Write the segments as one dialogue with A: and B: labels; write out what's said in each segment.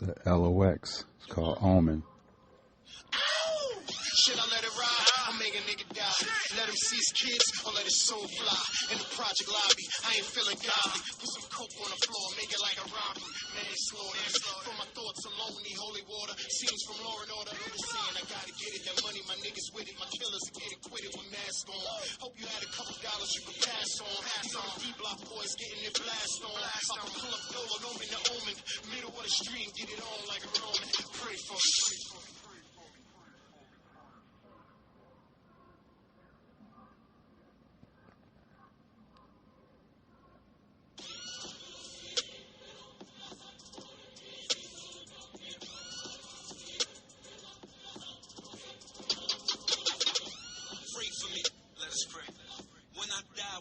A: the LOX. It's called Omen.
B: Should I let it ride? I'll make a nigga die. Let him see his kids or let his soul fly. In the project lobby, I ain't feeling godly. Put some coke on the floor, make it like a robbery. Manslaughter. For my thoughts alone, need holy water. Scenes from Law and Order. Just saying I gotta get it. That money, my niggas with it. My killers get it quitted with masks on. Hope you had a couple dollars you could pass on. These are the D-block boys getting their blast on. I can pull up Dolo, Omen to Omen. Middle of the stream, get it on like a Roman. Pray for me.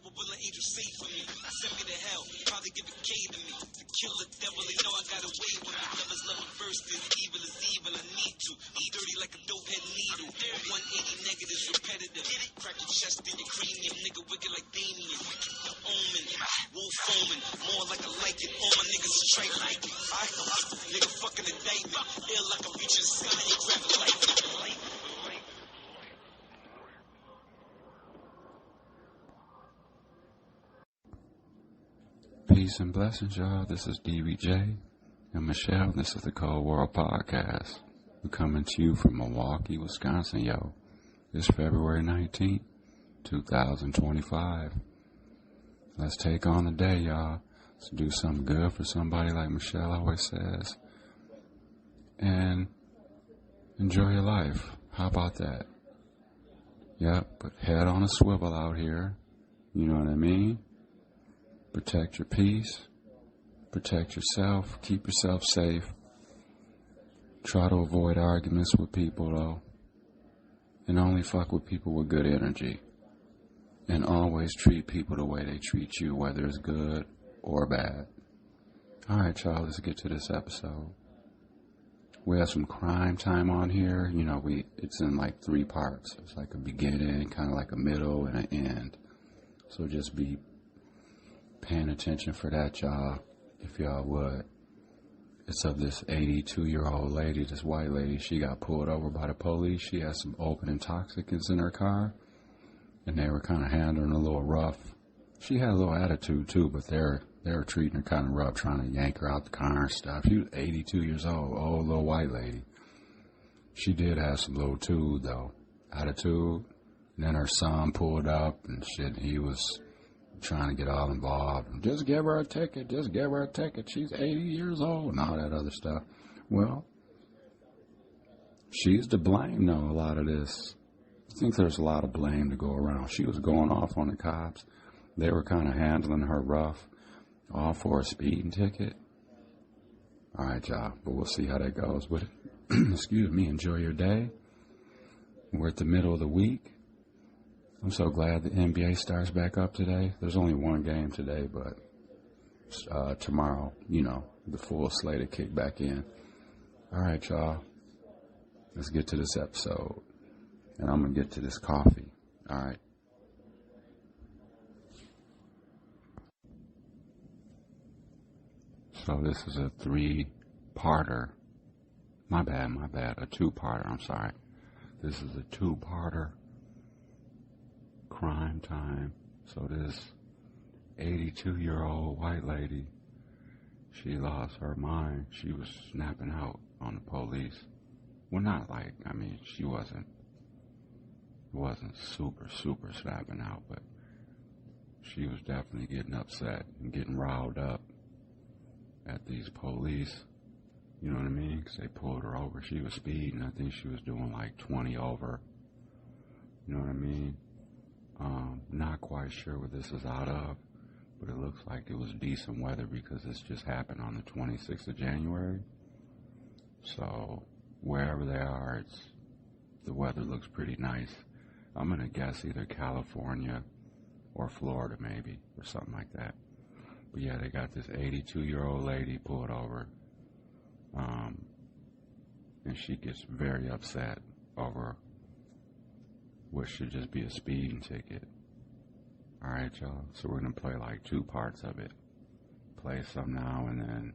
C: What will an angel say for me? Send me to hell, probably give a K to me. To kill the devil, they know I got away with it. Lovers love it first, is evil, I need to. Eat dirty like a dope head needle. 180 negatives repetitive. Crack your chest in your cranium, nigga wicked like Damien. The Omen, wolf foaming, more like I like it. All my niggas are straight like it. Nigga fucking indictment, ill like I'm reaching the sky, you grab a light.
A: Peace and blessings, y'all. This is DVJ and Michelle. This is the Cold World Podcast. We're coming to you from Milwaukee, Wisconsin, yo. It's February 19th, 2025. Let's take on the day, y'all. Let's do something good for somebody like Michelle always says. And enjoy your life. How about that? Yep, but head on a swivel out here. You know what I mean? Protect your peace, protect yourself, keep yourself safe. Try to avoid arguments with people, though. And only fuck with people with good energy. And always treat people the way they treat you, whether it's good or bad. Alright, y'all, let's get to this episode. We have some crime time on here. You know, it's in like 3 parts. It's like a beginning, kind of like a middle, and an end. So just be paying attention for that, y'all, if y'all would. It's of this 82-year-old lady, this white lady. She got pulled over by the police. She had some open intoxicants in her car, and they were kind of handling her a little rough. She had a little attitude, too, but they were treating her kind of rough, trying to yank her out the car and stuff. She was 82 years old little white lady. She did have some little attitude. And then her son pulled up and shit. He was trying to get all involved. Just give her a ticket. She's 80 years old and all that other stuff. Well, she's to blame, though, a lot of this. I think there's a lot of blame to go around. She was going off on the cops. They were kind of handling her rough, all for a speeding ticket. All right, y'all, but we'll see how that goes. But, excuse me, enjoy your day. We're at the middle of the week. I'm so glad the NBA starts back up today. There's only one game today, but tomorrow, the full slate will kick back in. All right, y'all. Let's get to this episode. And I'm going to get to this coffee. All right. So this is a 3-parter. My bad. A 2-parter, I'm sorry. This is a 2-parter. Crime time. So this 82-year-old white lady, she lost her mind. She was snapping out on the police. Well, not like, she wasn't super snapping out, but she was definitely getting upset and getting riled up at these police. You know what I mean? Because they pulled her over. She was speeding. I think she was doing like 20 over. You know what I mean? Not quite sure what this is out of, but it looks like it was decent weather because this just happened on the 26th of January. So wherever they are, the weather looks pretty nice. I'm going to guess either California or Florida maybe, or something like that. But yeah, they got this 82-year-old lady pulled over, and she gets very upset over what should just be a speeding ticket. Alright, y'all, so we're going to play like 2 parts of it. Play some now and then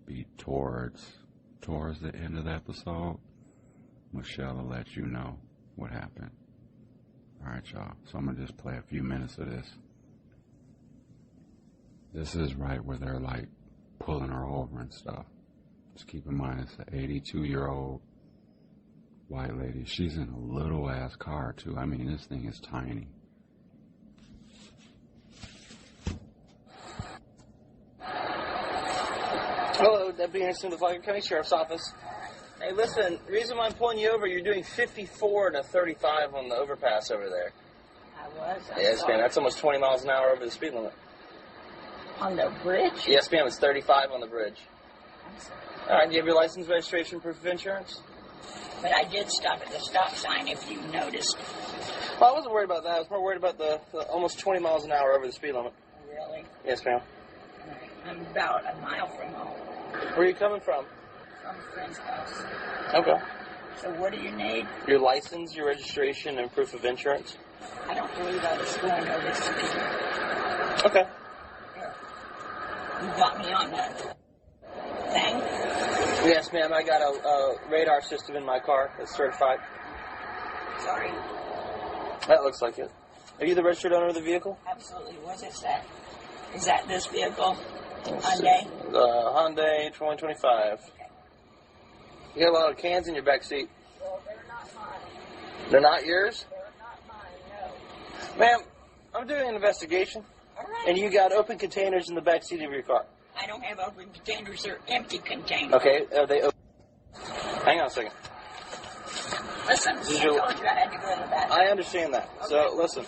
A: be towards towards the end of the episode, Michelle will let you know what happened. Alright, y'all. So I'm going to just play a few minutes of this. This is right where they're like pulling her over and stuff. Just keep in mind it's an 82-year-old white lady. She's in a little ass car too. I mean, this thing is tiny.
D: Hello, Deputy Anderson of the Flagler County Sheriff's Office. Hey, listen, the reason why I'm pulling you over, you're doing 54 and a 35 on the overpass over there.
E: I was.
D: Yes, ma'am. That's almost 20 miles an hour over the speed limit.
E: On the bridge?
D: Yes, ma'am. It's 35 on the bridge.
E: I'm sorry.
D: All right. Do you have your license, registration, proof of insurance?
E: But I did stop at the stop sign, if you noticed.
D: Well, I wasn't worried about that. I was more worried about the almost 20 miles an hour over the speed limit.
E: Really?
D: Yes, ma'am.
E: Right. I'm about a mile from home.
D: Where are you coming from?
E: From a friend's house.
D: Okay.
E: So what do you need?
D: Your license, your registration, and proof of insurance?
E: I don't believe I was going over the speed.
D: Okay.
E: Here. You got me on that thing?
D: Yes, ma'am. I got a radar system in my car that's certified.
E: Sorry.
D: That looks like it. Are you the registered owner of the vehicle?
E: Absolutely. What is that? Is that this vehicle? Hyundai?
D: The Hyundai 2025.
E: Okay.
D: You got a lot of cans in your back seat.
E: Well, they're not mine.
D: They're not yours?
E: They're not mine, no.
D: Ma'am, I'm doing an investigation.
E: All right.
D: And you got open containers in the back seat of your car.
E: I don't have open containers. They're empty containers.
D: Okay, are they open? Hang on a second.
E: Listen, I
D: This is your-
E: told you I had to go to the bathroom.
D: I understand that. So,
E: Okay.
D: listen.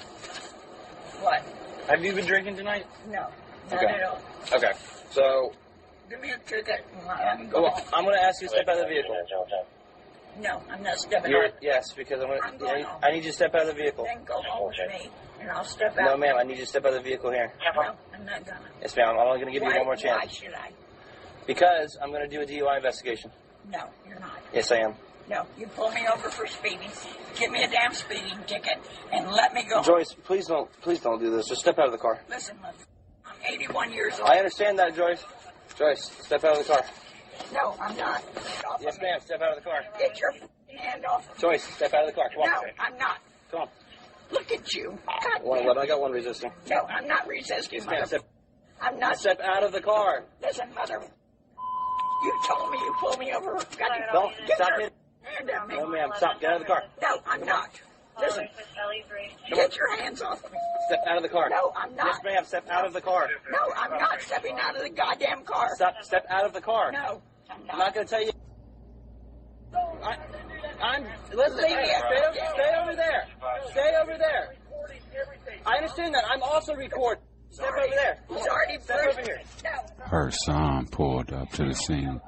E: What?
D: Have you been drinking tonight?
E: No, not
D: Okay.
E: at all.
D: Okay. So,
E: Give me a ticket and I'm going.
D: well, I'm going to ask you to step out of the vehicle.
E: No, I'm not stepping
D: You're,
E: out.
D: yes, because
E: I'm going home.
D: I need you to step out of the vehicle.
E: Then go home with me and I'll step out.
D: No, ma'am, I need you to step out of the vehicle here.
E: No, I'm not gonna.
D: Yes, ma'am, I'm only going to give you one more
E: Why
D: chance.
E: should I?
D: Because I'm going to do a DUI investigation.
E: No, you're not.
D: Yes, I am.
E: No, you pull me over for speeding. Give me a damn speeding ticket and let me go home.
D: Joyce, please don't do this. Just step out of the car.
E: Listen, I'm 81 years old.
D: I understand that, Joyce. Joyce, step out of the car.
E: No, I'm not. Get off
D: Yes,
E: of me.
D: ma'am, step out of the car.
E: Get your hand off of me.
D: Joyce, step out of the car. Come on.
E: No, I'm not.
D: Come on.
E: Look at you. God
D: One
E: damn.
D: 11. I got one resisting.
E: No, I'm not resisting,
D: Yes, ma'am,
E: mother.
D: step,
E: I'm not.
D: step out of the car.
E: Listen, mother. You told me you pulled me over.
D: Don't.
E: Get
D: Stop
E: your
D: it.
E: hand on me.
D: No, ma'am, stop. Get out of the car.
E: No, I'm not. Listen. Get your hands off of me.
D: Step out of the car.
E: No, I'm not.
D: Yes, ma'am, step out of the car.
E: No, I'm not stepping out of the goddamn car.
D: Step out of the car.
E: No, I'm
D: I'm
E: not.
D: not going to tell you. Listen,
E: Leave me
D: stay over there. Stay over there. I understand that. I'm also recording. Step over there.
E: He's already
D: Step
E: pushed.
D: over here.
E: No.
A: Her son pulled up to the scene.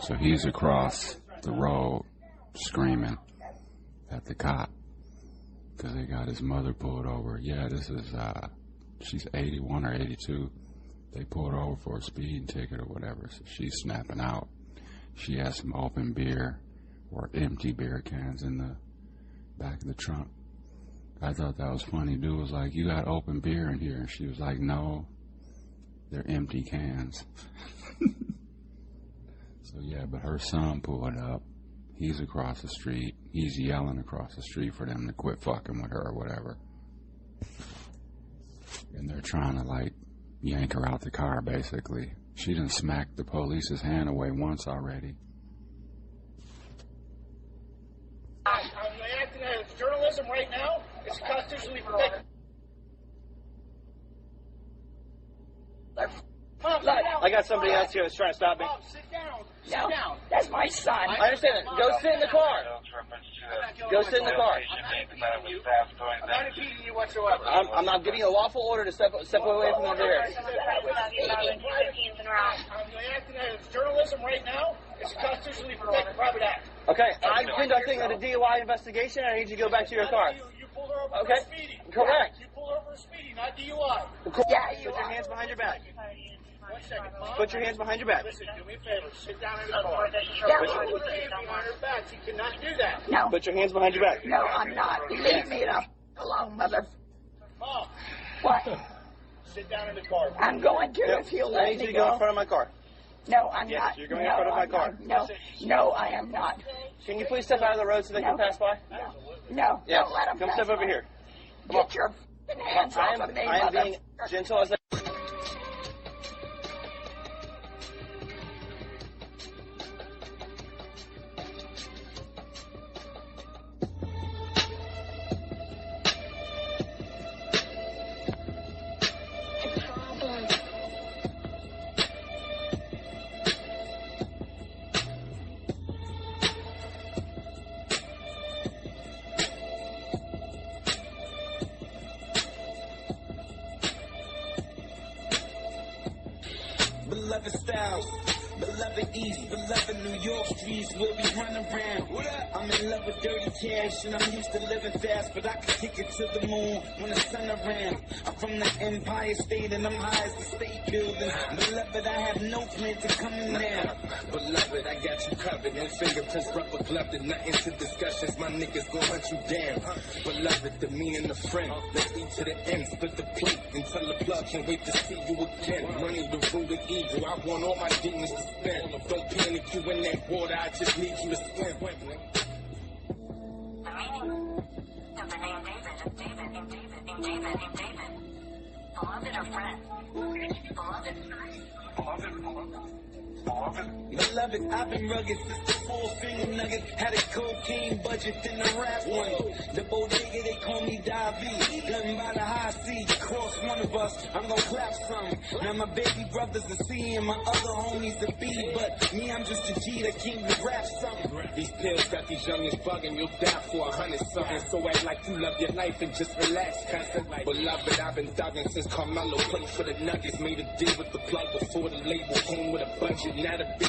A: So he's across the road screaming at the cop because they got his mother pulled over. Yeah, this is, she's 81 or 82. They pulled her over for a speeding ticket or whatever. So she's snapping out. She has some open beer or empty beer cans in the back of the trunk. I thought that was funny. Dude was like, you got open beer in here? And she was like, no, they're empty cans. So yeah, but her son pulled up. He's across the street. He's yelling across the street for them to quit fucking with her or whatever. And they're trying to like yank her out the car basically. She done smacked the police's hand away once already.
F: I'm acting as journalism right now. It's constitutionally protected.
D: I got somebody else here that's trying to stop me.
F: Sit down. Sit
E: No,
F: down.
E: that's my son.
D: I understand that. Go sit in the car. Go sit in the car.
F: I'm not impeding you whatsoever.
D: I'm not giving you a lawful order to step away from over here.
F: I'm acting as journalism right now. It's a constitutionally protected private act.
D: Okay, I'm conducting a DUI investigation. I need you to go back to your car.
F: You pulled her over
D: Okay.
F: for speeding.
D: Correct.
F: You pulled her over for speeding, not DUI.
E: Yeah, you
D: Put your
E: are.
D: hands behind your back.
F: 1 second. Mom,
D: Put your hands behind your back.
F: listen, do me a favor. Sit down in the car.
E: Yeah.
F: Put your hands behind her back. You cannot do that.
E: No,
D: Put your hands behind your back.
E: no, I'm not. Leave me alone, mother.
F: Mom,
E: What?
F: sit down in the car.
E: I'm going to if you'll
D: I
E: let
D: need you
E: me
D: to go in
E: go.
D: front of my car.
E: No, I'm
F: Yes,
E: not.
F: you're going
E: no,
F: in front of my
E: I'm
F: car.
E: not. No, I am not.
D: Can you please step out of the road so they can pass by?
E: No,
D: Yes.
E: don't let them
D: Come
E: pass
D: step over
E: by.
D: here.
E: Get your f***ing hands off of me,
D: I am being
E: motherfucker.
D: gentle as I...
C: Beloved styles, beloved East, beloved New York streets where we run around. I'm in love with dirty cash and I'm used to living fast, but I can kick it to the moon when the sun around. I'm from the Empire State and I'm high as the state buildings. Beloved, I have no plan to coming down. Beloved, I got you covered, no fingerprints, rubber gloved, and nothing to discussions. My niggas gon' hunt you down. Beloved, the me and the friend, let's eat to the end, split the plate until the plug can't wait to see you again. Money the root of evil, I want all my demons to spend. Don't panic, you in that water, I just need you to swim.
G: The meaning of the name David is David. Beloved or friend?
C: Beloved, I've been rugged since the 4-finger nugget. Had a cocaine budget than the rap one. The bodega, they call me Davi. Nothing by the high seas. Cross one of us, I'm gonna clap some. Now my baby brother's a C and my other homie's a B. But me, I'm just a G that came to rap something. These pills got these youngins bugging. You'll die for 100 something. So act like you love your life and just relax. Constant like, beloved, I've been thugging since Carmelo played for the Nuggets. Made a deal with the plug before the label came with a budget. Now the big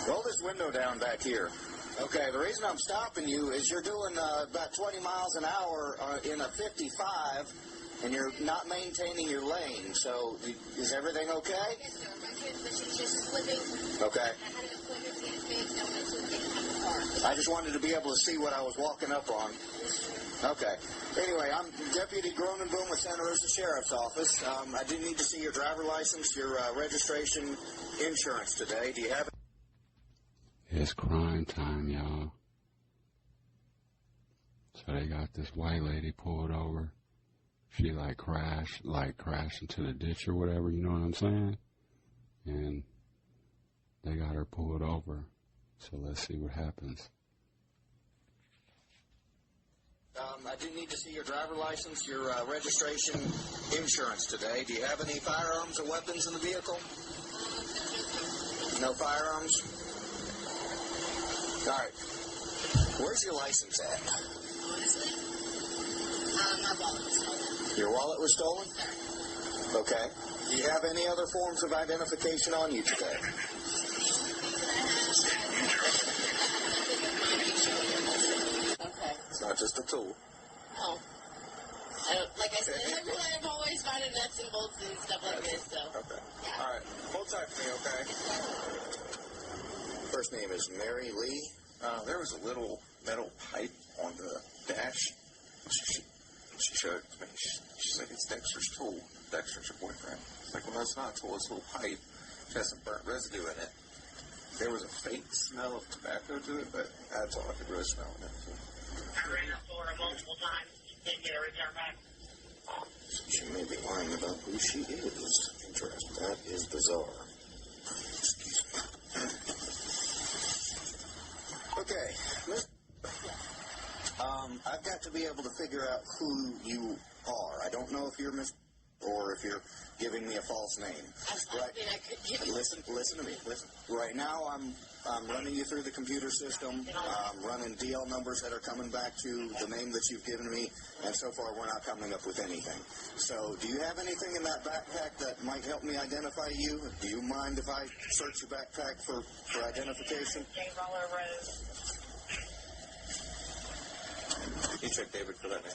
H: Roll this window down back here. Okay, the reason I'm stopping you is you're doing about 20 miles an hour in a 55, and you're not maintaining your lane. So, is everything okay?
I: Yes, sir. My transmission's just slipping.
H: Okay.
I: I had an appointment to get fixed. I went to take the car.
H: I just wanted to be able to see what I was walking up on. Okay. Anyway, I'm Deputy Gronenboom with Santa Rosa Sheriff's Office. I do need to see your driver license, your registration, insurance today. Do you have it?
A: It's crime time, y'all. So they got this white lady pulled over. She crashed into the ditch or whatever, you know what I'm saying? And they got her pulled over. So let's see what happens.
H: I do need to see your driver license, your registration, insurance today. Do you have any firearms or weapons in the vehicle? No firearms? All right. Where's your license at?
I: Honestly, my wallet was stolen.
H: Your wallet was stolen? Okay. Do you have any other forms of identification on you today?
I: Okay.
H: It's not just a tool.
I: No. Like I said, I'm always finding nuts and bolts and stuff like this, so.
H: Okay. All right. Hold tight for me, okay? first name is Mary Lee.
J: There was a little metal pipe on the dash. She showed it to me. She's like, it's Dexter's tool. Dexter's your boyfriend. It's like, well, that's not a tool. It's a little pipe. It has some burnt residue in it. There was a faint smell of tobacco to it, but that's all I could really smell in it. So.
I: I ran the floor multiple times. Didn't get a return back.
H: She may be lying about who she is. Interesting. That is bizarre. Excuse me. Okay. I've got to be able to figure out who you are. I don't know if you're Miss or if you're giving me a false name.
I: Right. I could give you.
H: Listen to me. Listen. Right now, I'm running you through the computer system. I'm running DL numbers that are coming back to the name that you've given me, and so far we're not coming up with anything. So, do you have anything in that backpack that might help me identify you? Do you mind if I search your backpack for identification?
I: Roller Road.
J: You check David for that name.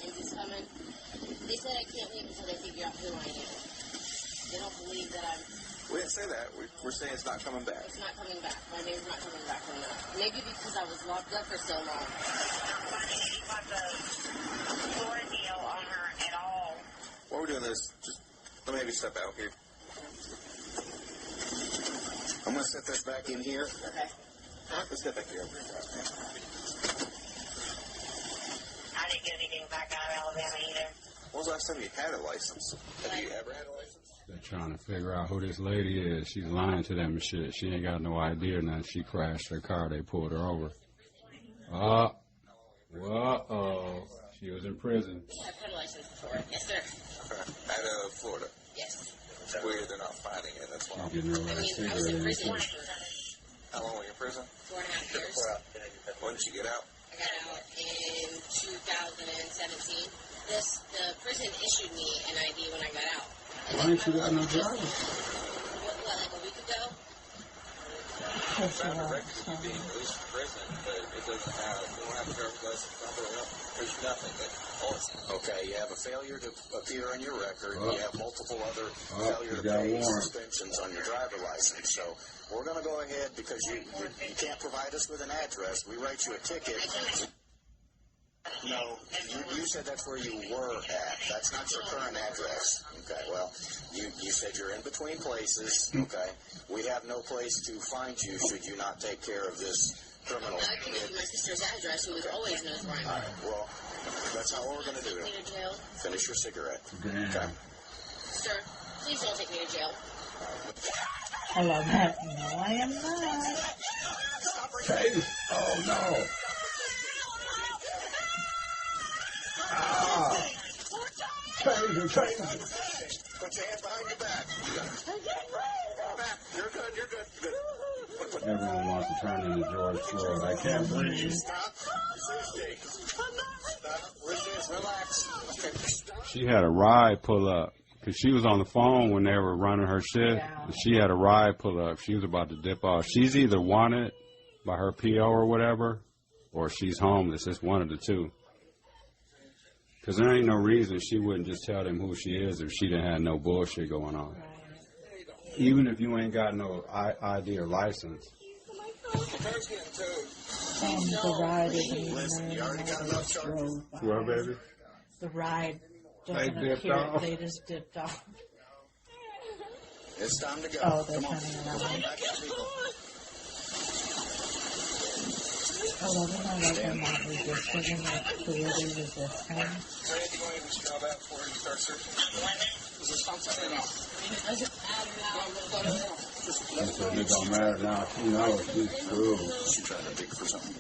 I: Is this coming? They said I can't leave until they figure out who I am. They don't believe that I'm...
J: We didn't say that. We're saying it's not coming back.
I: It's not coming back. My name's not coming back from that. Maybe because I was locked up for so long. I'm not finding any type of floor deal on her at all.
J: While we're doing this, just let me maybe step out here.
H: I'm going to set this back in here.
I: Okay.
J: Let's get back here.
I: I didn't get anything back out of Alabama either.
J: When was the last time you had a license? Have you ever had a license?
A: They're trying to figure out who this lady is. She's lying to them and shit. She ain't got no idea now. She crashed her car. They pulled her over. Whoa. She was in prison.
I: I've had a license before. Yes, sir.
J: Out of Florida.
I: Yes.
J: It's weird they're not finding it. That's why.
I: I was in prison for...
J: How long were you in prison?
I: 4.5 years.
J: When did you get out?
I: I got out in 2017. The prison issued me an ID when I got out.
A: Why ain't you got no driver?
I: What, like a week ago?
J: I found a record of you being released from prison, but it doesn't have, you don't have a driver's license number. There's nothing.
H: Okay, you have a failure to appear on your record. You have multiple other failure to pay suspensions on your driver license. So we're going to go ahead because you can't provide us with an address. We write you a ticket. No, you said that's where you were at. That's not your current address. Okay, well, you said you're in between places. Okay, we have no place to find you should you not take care of this criminal.
I: I can give you my sister's address, who always knows where I'm at.
H: All right, well, that's how we're going to do it.
I: Take me to jail?
H: Finish your cigarette.
A: Okay.
I: Sir, please don't take me to jail.
E: I love that. No, I am not.
A: Hey. Oh, no. Taser.
H: Put your hand behind your back. You're good.
A: Everyone wants to turn into George Floyd. I can't breathe.
H: Stop. Relax.
A: She had a ride pull up because she was on the phone when they were running her shift.
E: Yeah.
A: She had a ride pull up. She was about to dip off. She's either wanted by her PO or whatever, or she's homeless. It's one of the two. Because there ain't no reason she wouldn't just tell them who she is if she didn't have no bullshit going on. Even if you ain't got no ID or license.
E: The ride isn't even
A: Well, baby?
E: The ride
A: They
E: doesn't
A: dipped
E: appear.
A: off?
E: They just dipped off.
H: It's time to go.
E: Oh, they're
H: Come on.
E: turning around.
H: Back to people.
E: I love it how they're not resisting, like clearly resisting.
J: Is there anything you want to spell that before you start searching?
A: It don't matter now. She knows she's true.
H: She's trying to dig for something.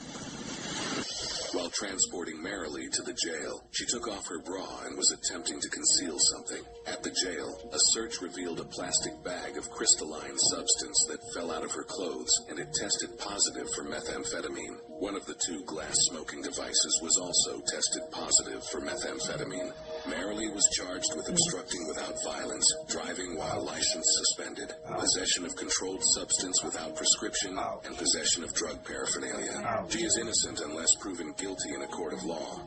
K: While transporting Marilee to the jail, she took off her bra and was attempting to conceal something. At the jail, a search revealed a plastic bag of crystalline substance that fell out of her clothes, and it tested positive for methamphetamine. One of the two glass smoking devices was also tested positive for methamphetamine. Marilee was charged with obstructing without violence, driving while license suspended, possession of controlled substance without prescription, and possession of drug paraphernalia. She is innocent unless proven guilty in a court of law.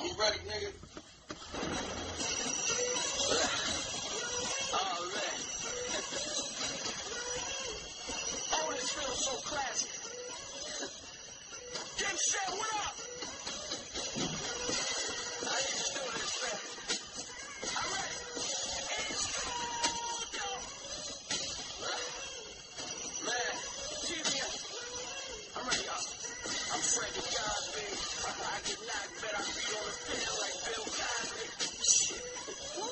C: I'm ready, nigga. Oh, man. Oh, this feels so classic. Jim said, what up? I need to do this, man. I'm ready. It's cold, yo. Man, TV. I'm ready, y'all. I'm Freddy Cosby. I get knocked, bet I be on the field like Bill Cosby. Shit. Woo.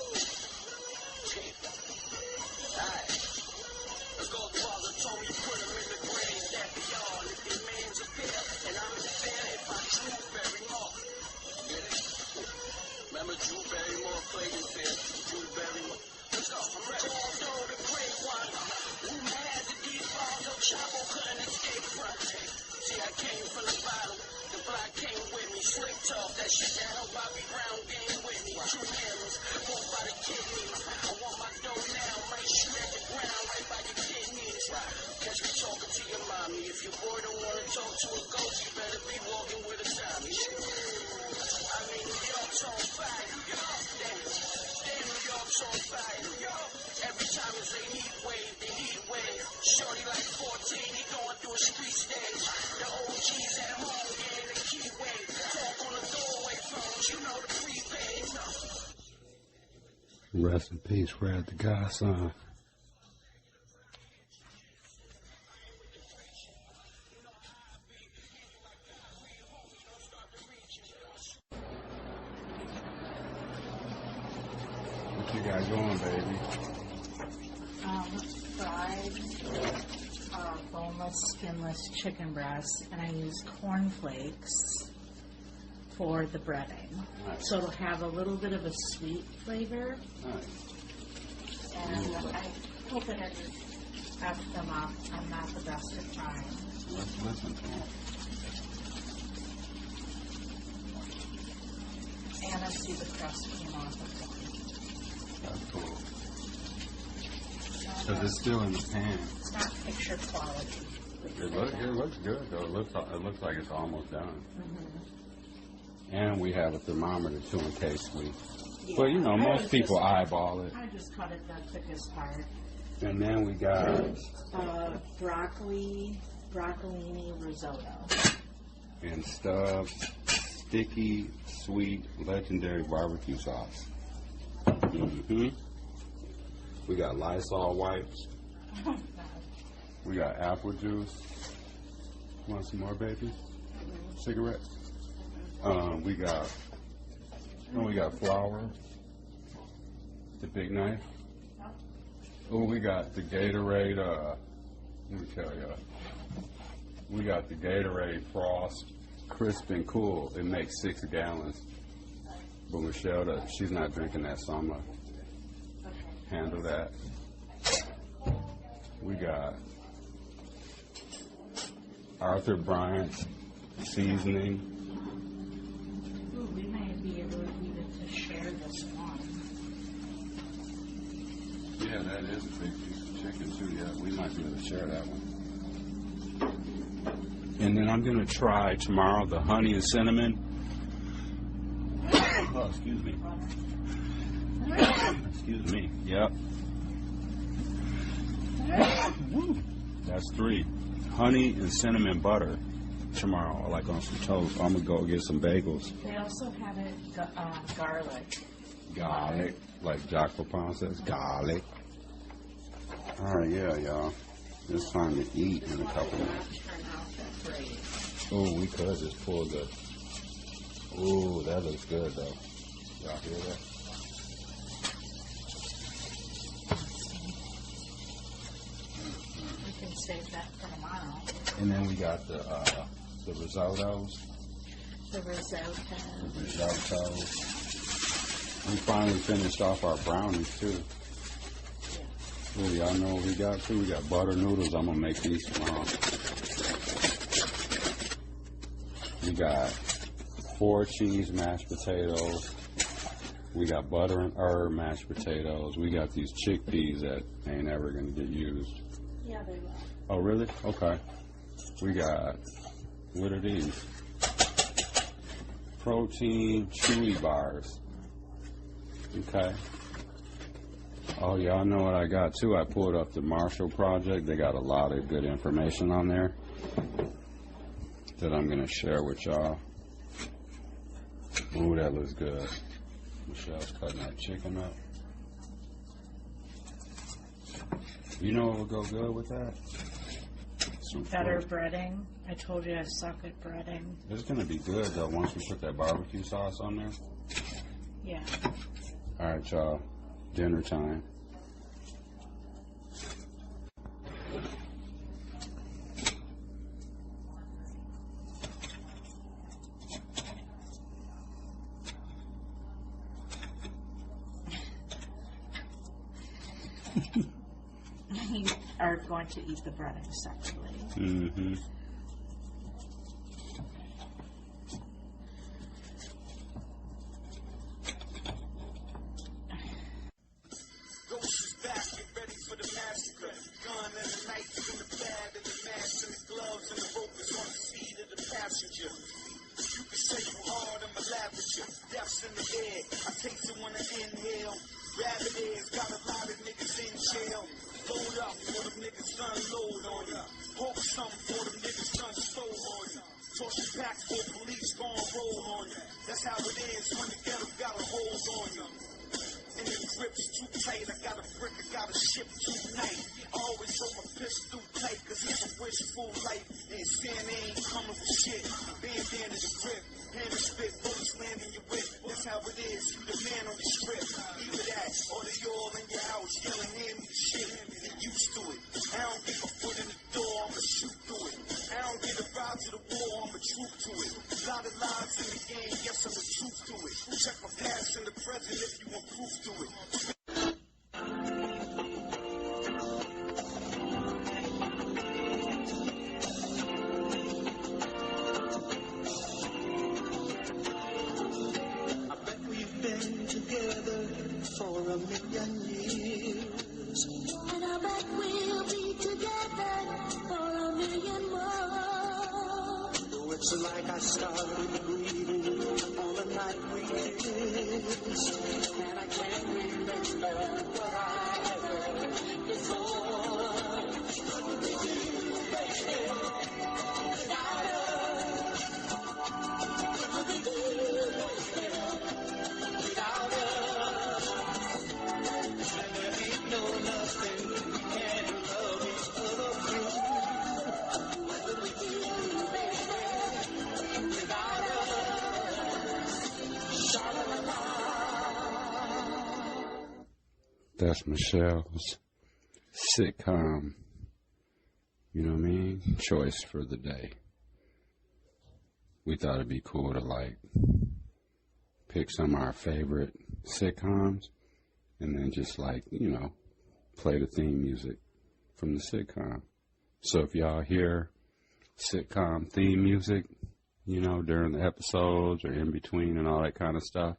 C: Alright. Let's go. Father told me put him in the grave. That be all. If your man's a pair, and I'm in there if I Drew Barrymore. Get it? Remember Drew Barrymore played in there? Drew Barrymore. Let's go. I'm ready. All know the great one. Who had the deep balls? No Chavo couldn't escape from. See, I came from the bottom. The block came with me. Slick talk. That shit that help Bobby Brown game with me. Two hammers. Both by the kidneys. I want my dough now. Make sure at the ground right by your kidneys. Catch me talking to your mommy. If your boy don't want to talk to a ghost, you better be walking with a zombie. I mean, New York's on fire. New York. Damn, New York's on fire. New York. Every time it's a heat wave, the heat wave. Shorty like 14, he going through a street stage. The OG's at home, getting the key wave. Talk on the doorway phones, you know the prepaid.
A: Rest in peace, Red the Godson. What you got going, baby?
L: Fried boneless, skinless chicken breast, and I use cornflakes for the breading.
A: Nice.
L: So it'll have a little bit of a sweet flavor.
A: Nice.
L: And I hope that I just F them up. I'm not the best at trying.
A: Let's listen to them.
L: And I see the crust came off of them.
A: That's cool. Because it's still in the pan.
L: It's not picture quality.
A: It looks good, though. It looks like it's almost done.
L: Mm-hmm.
A: And we have a thermometer, too, in case we...
L: Yeah,
A: well, you know, most people eyeball it.
L: I just cut it the thickest part.
A: And then we got...
L: broccolini risotto.
A: And Stubbs sticky, sweet, legendary barbecue sauce. Mm-hmm. We got Lysol wipes. We got apple juice. Want some more, baby? Cigarettes? We got flour. The big knife. Oh, we got the Gatorade, let me tell you. We got the Gatorade Frost Crisp and Cool. It makes 6 gallons. But Michelle, she's not drinking that, so I'm going to handle that. We got Arthur Bryant's seasoning.
L: Ooh, we may be able to share this one.
A: Yeah, that is a big piece of chicken, too. Yeah, we might be able to share that one. And then I'm going to try tomorrow the honey and cinnamon. Oh, excuse me. Excuse me. Yep. Woo. That's 3. Honey and cinnamon butter tomorrow, like on some toast. I'm going to go get some bagels.
L: They also have it garlic.
A: Garlic. Like Jacques Pepin says, garlic. All right, yeah, y'all. It's time to eat in a couple minutes. Oh, we could just pull the... Ooh, that looks good, though. Y'all hear that?
L: We can save that for tomorrow.
A: And then we got the risottos.
L: The risotto.
A: The risotto. We finally finished off our brownies, too. Yeah. Ooh, y'all know what we got, too? We got butter noodles. I'm going to make these tomorrow. We got 4 cheese mashed potatoes. We got butter and herb mashed potatoes. We got these chickpeas that ain't ever going to get used.
L: Yeah, they will.
A: Oh, really? Okay. We got, what are these? protein chewy bars. Okay. Oh, y'all know what I got too? I pulled up the Marshall Project. They got a lot of good information on there that I'm going to share with y'all. Ooh, that looks good. Michelle's cutting that chicken up. You know what would go good with that? Some
L: Better
A: fruit.
L: breading. I told you I suck at breading.
A: It's going to be good, though, once we put that barbecue sauce on there.
L: Yeah.
A: All right, y'all. Dinner time.
L: You are going to eat the breading separately.
A: Mm-hmm.
B: Ghost is back, get ready for the massacre. Gun and the knife and the pad and the mask and the gloves and the rope is on the seat of the passenger. You can say you hard, I'm a lavender. Death's in the air, I taste it when I inhale. Rabbit ears, got a lot of niggas in jail. Load up for them niggas unload on ya. Hold something for them niggas done stole on ya. Toss your packs for police gon' roll on ya. That's how it is when the ghetto got a hold on ya. And the grip's too tight, I got a brick, I got a ship tonight. I always hold my pistol tight, cause it's a wishful life. And Santa ain't coming with shit. Bandana the grip, hand to spit, bullets land in your whip. That's how it is, you the man on your strip. Either that, or they all in your house yelling, hand me the shit. Get used to it. I don't get my foot in the door, I'ma shoot through it. I don't get a ride to the war, I'm a troop to it. A lot of lies in the game, yes, I'm the truth to it. Check my past and the present if you want proof to it.
C: I bet we've been together for a million years.
M: And I bet we'll be together for a million more.
C: Though it's like I started breathing on the night we kissed. And I can't remember what I ever did before. What we do, baby, without us. What we do, baby, without us. And there ain't no nothing we can't love each other through. What we do, baby, without us. Sha-la-la-la.
A: That's Michelle's sitcom, you know what I mean, choice for the day. We thought it'd be cool to, like, pick some of our favorite sitcoms and then just, like, you know, play the theme music from the sitcom. So if y'all hear sitcom theme music, you know, during the episodes or in between and all that kind of stuff,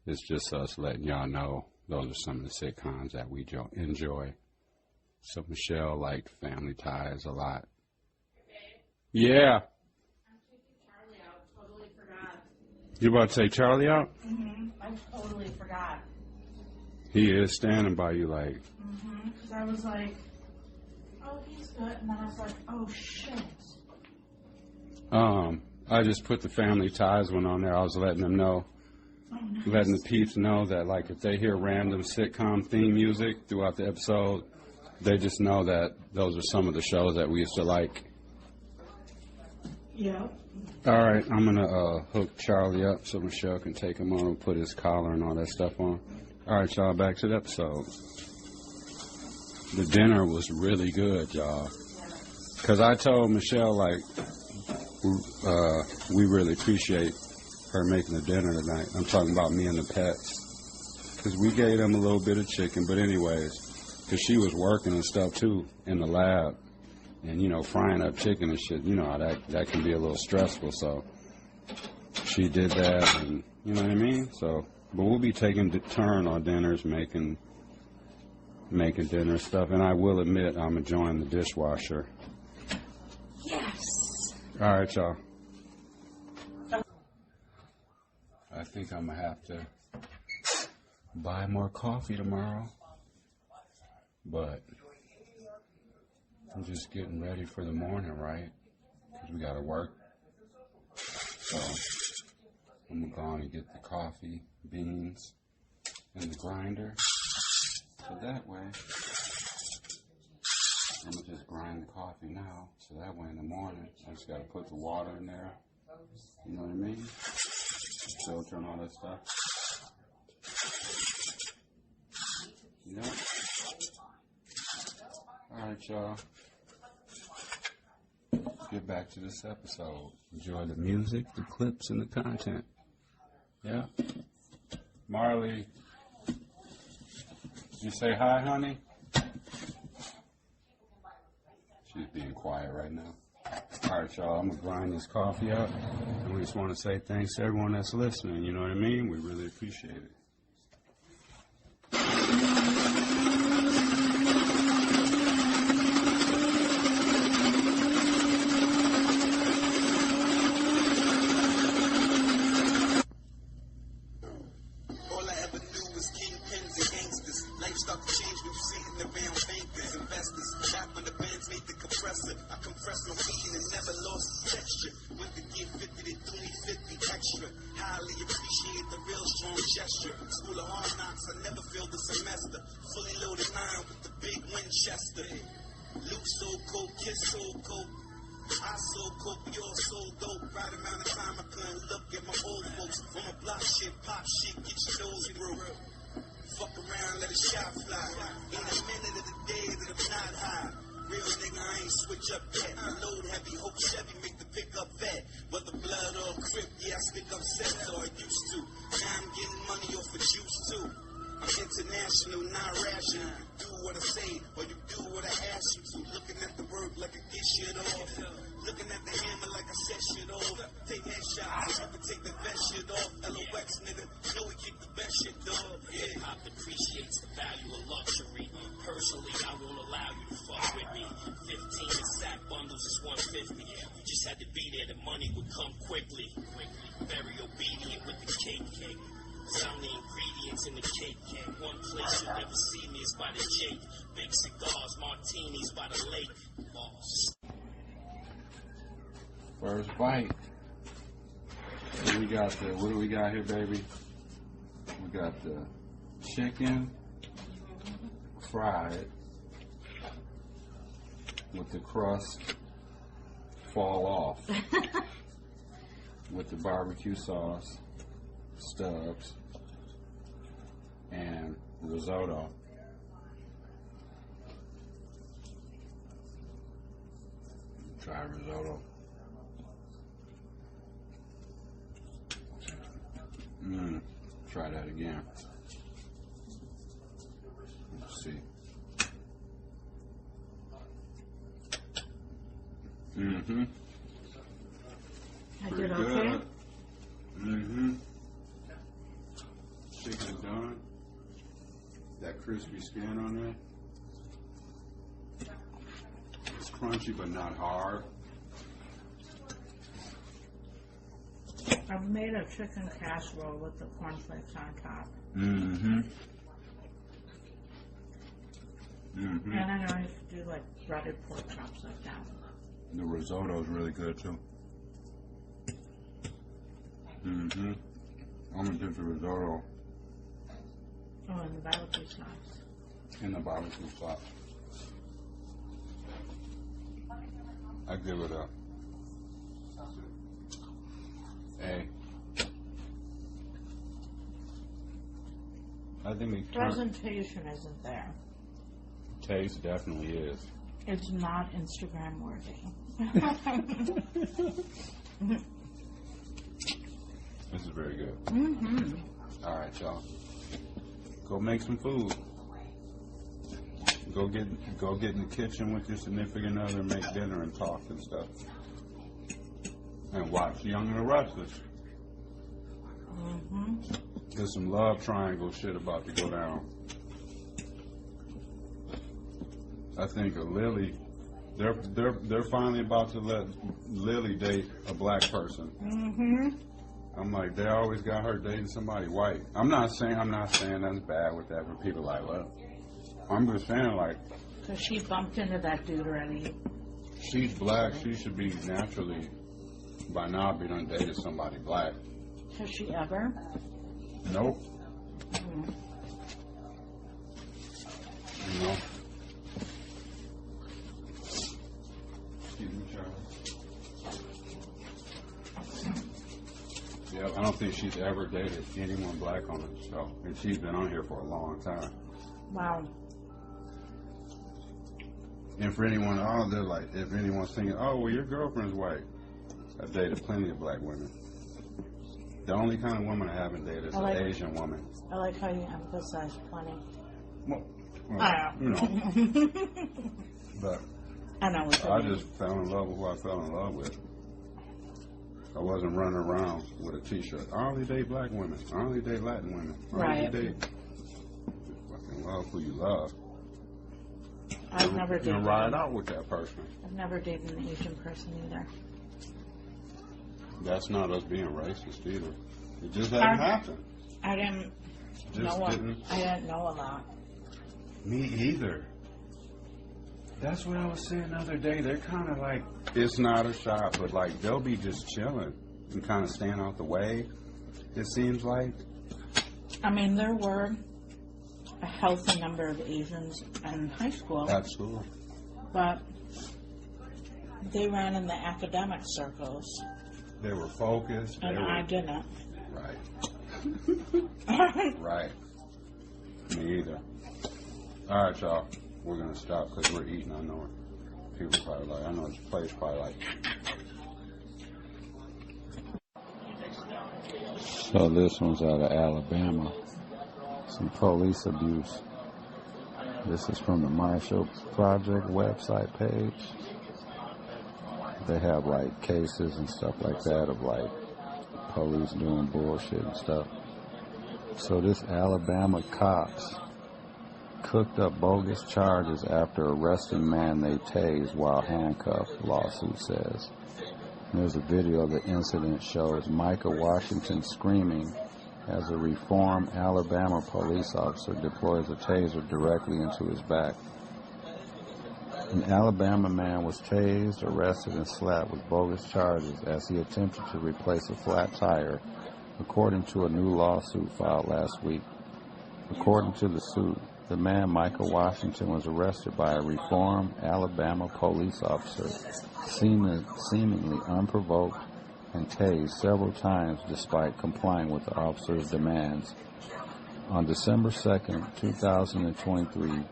A: it's just us letting y'all know those are some of the sitcoms that we enjoy. So Michelle liked Family Ties a lot. Yeah.
L: I'm taking Charlie out. Totally forgot.
A: You about to take Charlie out?
L: Mm-hmm. I totally forgot.
A: He is standing by you like.
L: Mm-hmm. Because I was like, oh, he's good. And then I was like, oh, shit.
A: I just put the Family Ties one on there. I was letting them know. Oh, nice. Letting the peeps know that, like, if they hear random sitcom theme music throughout the episode, they just know that those are some of the shows that we used to like.
L: Yeah.
A: All right, I'm going to hook Charlie up so Michelle can take him on and put his collar and all that stuff on. All right, y'all, back to the episode. The dinner was really good, y'all. Because I told Michelle, like, we really appreciate her making the dinner tonight. I'm talking about me and the pets. Because we gave them a little bit of chicken. But anyways, because she was working and stuff, too, in the lab. And, you know, frying up chicken and shit, you know how that can be a little stressful. So she did that, and you know what I mean? So, but we'll be taking turn on dinners, making dinner stuff. And I will admit, I'm enjoying the dishwasher.
L: Yes.
A: All right, y'all. I think I'm going to have to buy more coffee tomorrow. But I'm just getting ready for the morning, right? Because we got to work. So I'm going to go on and get the coffee, beans, and the grinder. So that way, I'm going to just grind the coffee now. So that way in the morning, I just got to put the water in there. You know what I mean? Filter and all that stuff. Yep. Alright, y'all. Get back to this episode. Enjoy the music, the clips, and the content. Yeah. Marley, did you say hi, honey? She's being quiet right now. Alright, y'all. I'm going to grind this coffee up. And we just want to say thanks to everyone that's listening. You know what I mean? We really appreciate it. First bite. So we got the, what do we got here, baby? We got the chicken fried with the crust fall off with the barbecue sauce, stubs, and risotto. Try risotto. Try that again. Let's see.
L: I
A: Pretty
L: did
A: good.
L: okay.
A: Chicken's done. That crispy skin on there. It's crunchy but not hard.
L: I've made a chicken casserole with the cornflakes on top.
A: And
L: I know I used to do like breaded pork chops like that.
A: the risotto is really good too. I'm gonna do the risotto.
L: Oh, and the barbecue sauce.
A: In the barbecue sauce. I give it a A. I think we
L: presentation isn't there.
A: Taste definitely is.
L: It's not Instagram worthy.
A: This is very good. All right, y'all. Go make some food. Go get in the kitchen with your significant other, make dinner and talk and stuff. And watch Young and the Restless. There's some love triangle shit about to go down. I think Lily, they're finally about to let Lily date a black person. I'm like, they always got her dating somebody white. I'm not saying that's bad with that for people like, well, I'm just saying, like,
L: because she bumped into that dude already.
A: She's black. She should be naturally, by now, be done dated somebody black.
L: Has she ever?
A: Nope.
L: Mm.
A: You know? Excuse me, Charlie. Yeah, I don't think she's ever dated anyone black on the show. And she's been on here for a long time.
L: Wow.
A: And for anyone, they're like, if anyone's thinking, oh, well, your girlfriend's white. I've dated plenty of black women. The only kind of woman I haven't dated is an Asian woman.
L: I like how you emphasize plenty.
A: Well,
L: you
A: know. But
L: I know what
A: I just fell in love with who I fell in love with. I wasn't running around with a T-shirt. I only date black women. I only date Latin women. I only date. Fucking love who you love.
L: I've never dated.
A: You ride out with that person.
L: I've never dated an Asian person either.
A: That's not us being racist either. It just hadn't happened.
L: I didn't know a lot.
A: Me either. That's what I was saying the other day. They're kind of like, it's not a shot, but like they'll be just chilling and kind of staying out the way, it seems like.
L: I mean, there were a healthy number of Asians in high school.
A: Absolutely.
L: But they ran in the academic circles.
A: They were focused.
L: And I didn't.
A: Right. Right. Me either. All right, y'all. We're going to stop because we're eating. I know people probably like, I know this place probably like. So this one's out of Alabama. Some police abuse. This is from the Marshall Project website page. They have like cases and stuff like that of like police doing bullshit and stuff. So this Alabama cops cooked up bogus charges after arresting man they tased while handcuffed, lawsuit says. And there's a video of the incident shows Micah Washington screaming as a reformed Alabama police officer deploys a taser directly into his back. An Alabama man was tased, arrested, and slapped with bogus charges as he attempted to replace a flat tire, according to a new lawsuit filed last week. According to the suit, the man, Michael Washington, was arrested by a reformed Alabama police officer, seemingly unprovoked, and tased several times despite complying with the officer's demands. On December 2nd, 2023,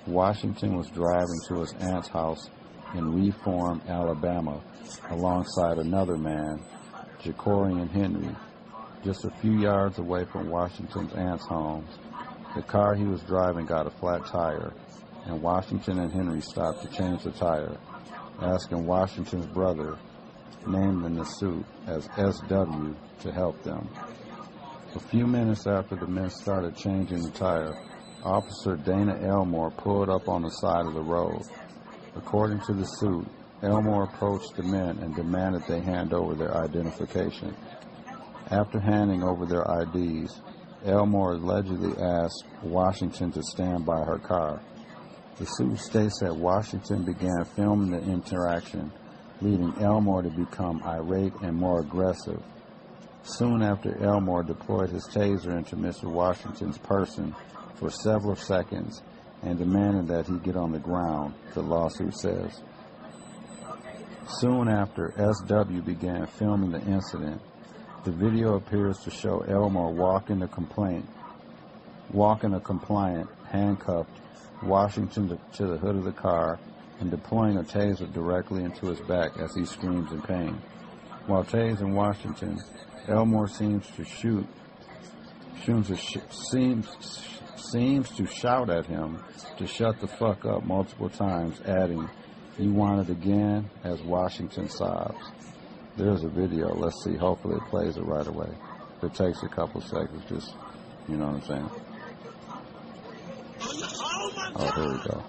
A: Washington was driving to his aunt's house in Reform, Alabama, alongside another man, Jacorian Henry, just a few yards away from Washington's aunt's home. The car he was driving got a flat tire, and Washington and Henry stopped to change the tire, asking Washington's brother, named in the suit as SW, to help them. A few minutes after the men started changing the tire, Officer Dana Elmore pulled up on the side of the road. According to the suit, Elmore approached the men and demanded they hand over their identification. After handing over their IDs, Elmore allegedly asked Washington to stand by her car. The suit states that Washington began filming the interaction, leading Elmore to become irate and more aggressive. Soon after, Elmore deployed his taser into Mr. Washington's person for several seconds and demanded that he get on the ground, the lawsuit says. Soon after, SW began filming the incident. The video appears to show Elmore walking a compliant, handcuffed Washington to the hood of the car and deploying a taser directly into his back as he screams in pain. While tasing Washington, Elmore seems to shout at him to shut the fuck up multiple times, adding, "You want it again?" as Washington sobs. There's a video. Let's see. Hopefully it plays it right away. If it takes a couple seconds, just, you know what I'm saying? Oh, here we go.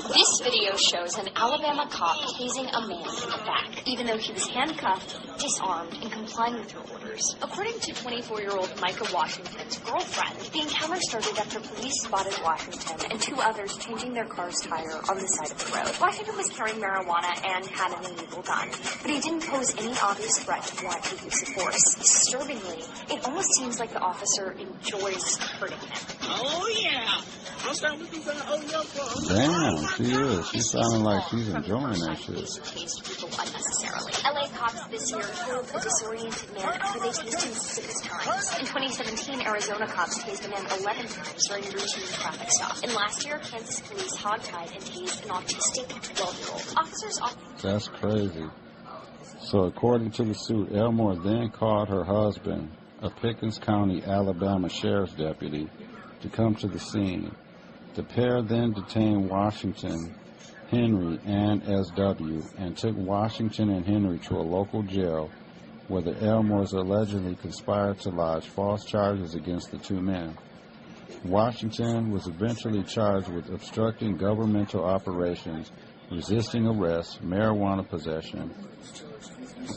N: This video shows an Alabama cop tasing a man in the back, even though he was handcuffed, disarmed, and complying with her orders. According to 24-year-old Micah Washington's girlfriend, the encounter started after police spotted Washington and two others changing their car's tire on the side of the road. Washington was carrying marijuana and had an illegal gun, but he didn't pose any obvious threat to warrant the use of force. Disturbingly, it almost seems like the officer enjoys hurting him.
F: Oh, yeah. I'll start looking for
A: Damn, she is. She's sounding like she's enjoying that shit.
N: Tased people unnecessarily. LA cops this year killed a disoriented man after they tased him 6 times. In 2017, Arizona cops tased a man 11 times during a routine traffic stop. And last year, Kansas police hogtied and tased an autistic 12-year-old. Officers often...
A: That's crazy. So according to the suit, Elmore then called her husband, a Pickens County, Alabama sheriff's deputy, to come to the scene. The pair then detained Washington, Henry, and SW and took Washington and Henry to a local jail where the Elmores allegedly conspired to lodge false charges against the two men. Washington was eventually charged with obstructing governmental operations, resisting arrest, marijuana possession,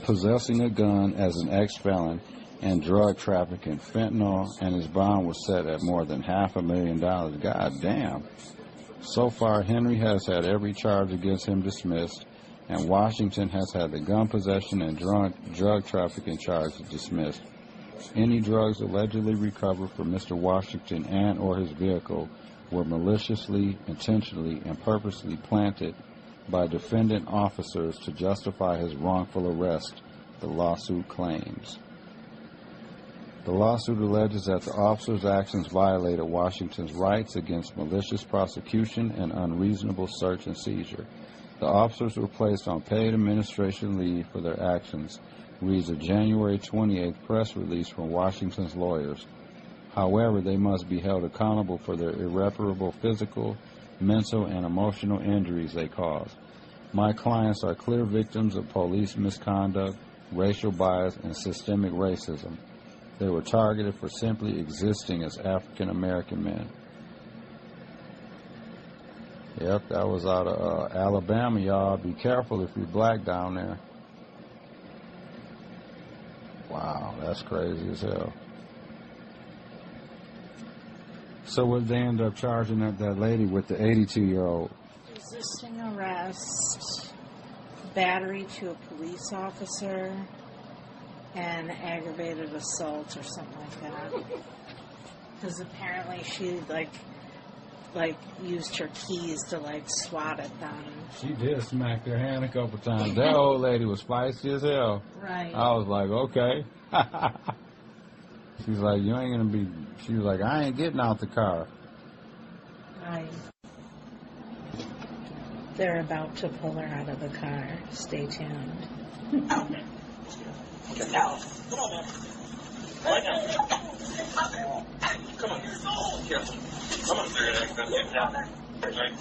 A: possessing a gun as an ex-felon, and drug trafficking, fentanyl, and his bond was set at more than $500,000. God damn. So far, Henry has had every charge against him dismissed, and Washington has had the gun possession and drug trafficking charges dismissed. Any drugs allegedly recovered from Mr. Washington and or his vehicle were maliciously, intentionally, and purposely planted by defendant officers to justify his wrongful arrest, the lawsuit claims. The lawsuit alleges that the officers' actions violated Washington's rights against malicious prosecution and unreasonable search and seizure. The officers were placed on paid administration leave for their actions, reads a January 28th press release from Washington's lawyers. However, they must be held accountable for their irreparable physical, mental, and emotional injuries they caused. My clients are clear victims of police misconduct, racial bias, and systemic racism. They were targeted for simply existing as African American men. Yep, that was out of Alabama, y'all. Be careful if you're black down there. Wow, that's crazy as hell. So what they end up charging that lady with, the 82-year-old?
L: Resisting arrest, battery to a police officer, and aggravated assault or something like that. Because apparently she like used her keys to swat at them.
A: She did smack their hand a couple times. That old lady was feisty as hell.
L: Right.
A: I was like, okay. She's like, you ain't gonna be. She was like, I ain't getting out the car.
L: Right. They're about to pull her out of the car. Stay tuned.
F: Okay. Now, come on, man. Right now. Come on. Careful. Come on, they're going to get down there. Right.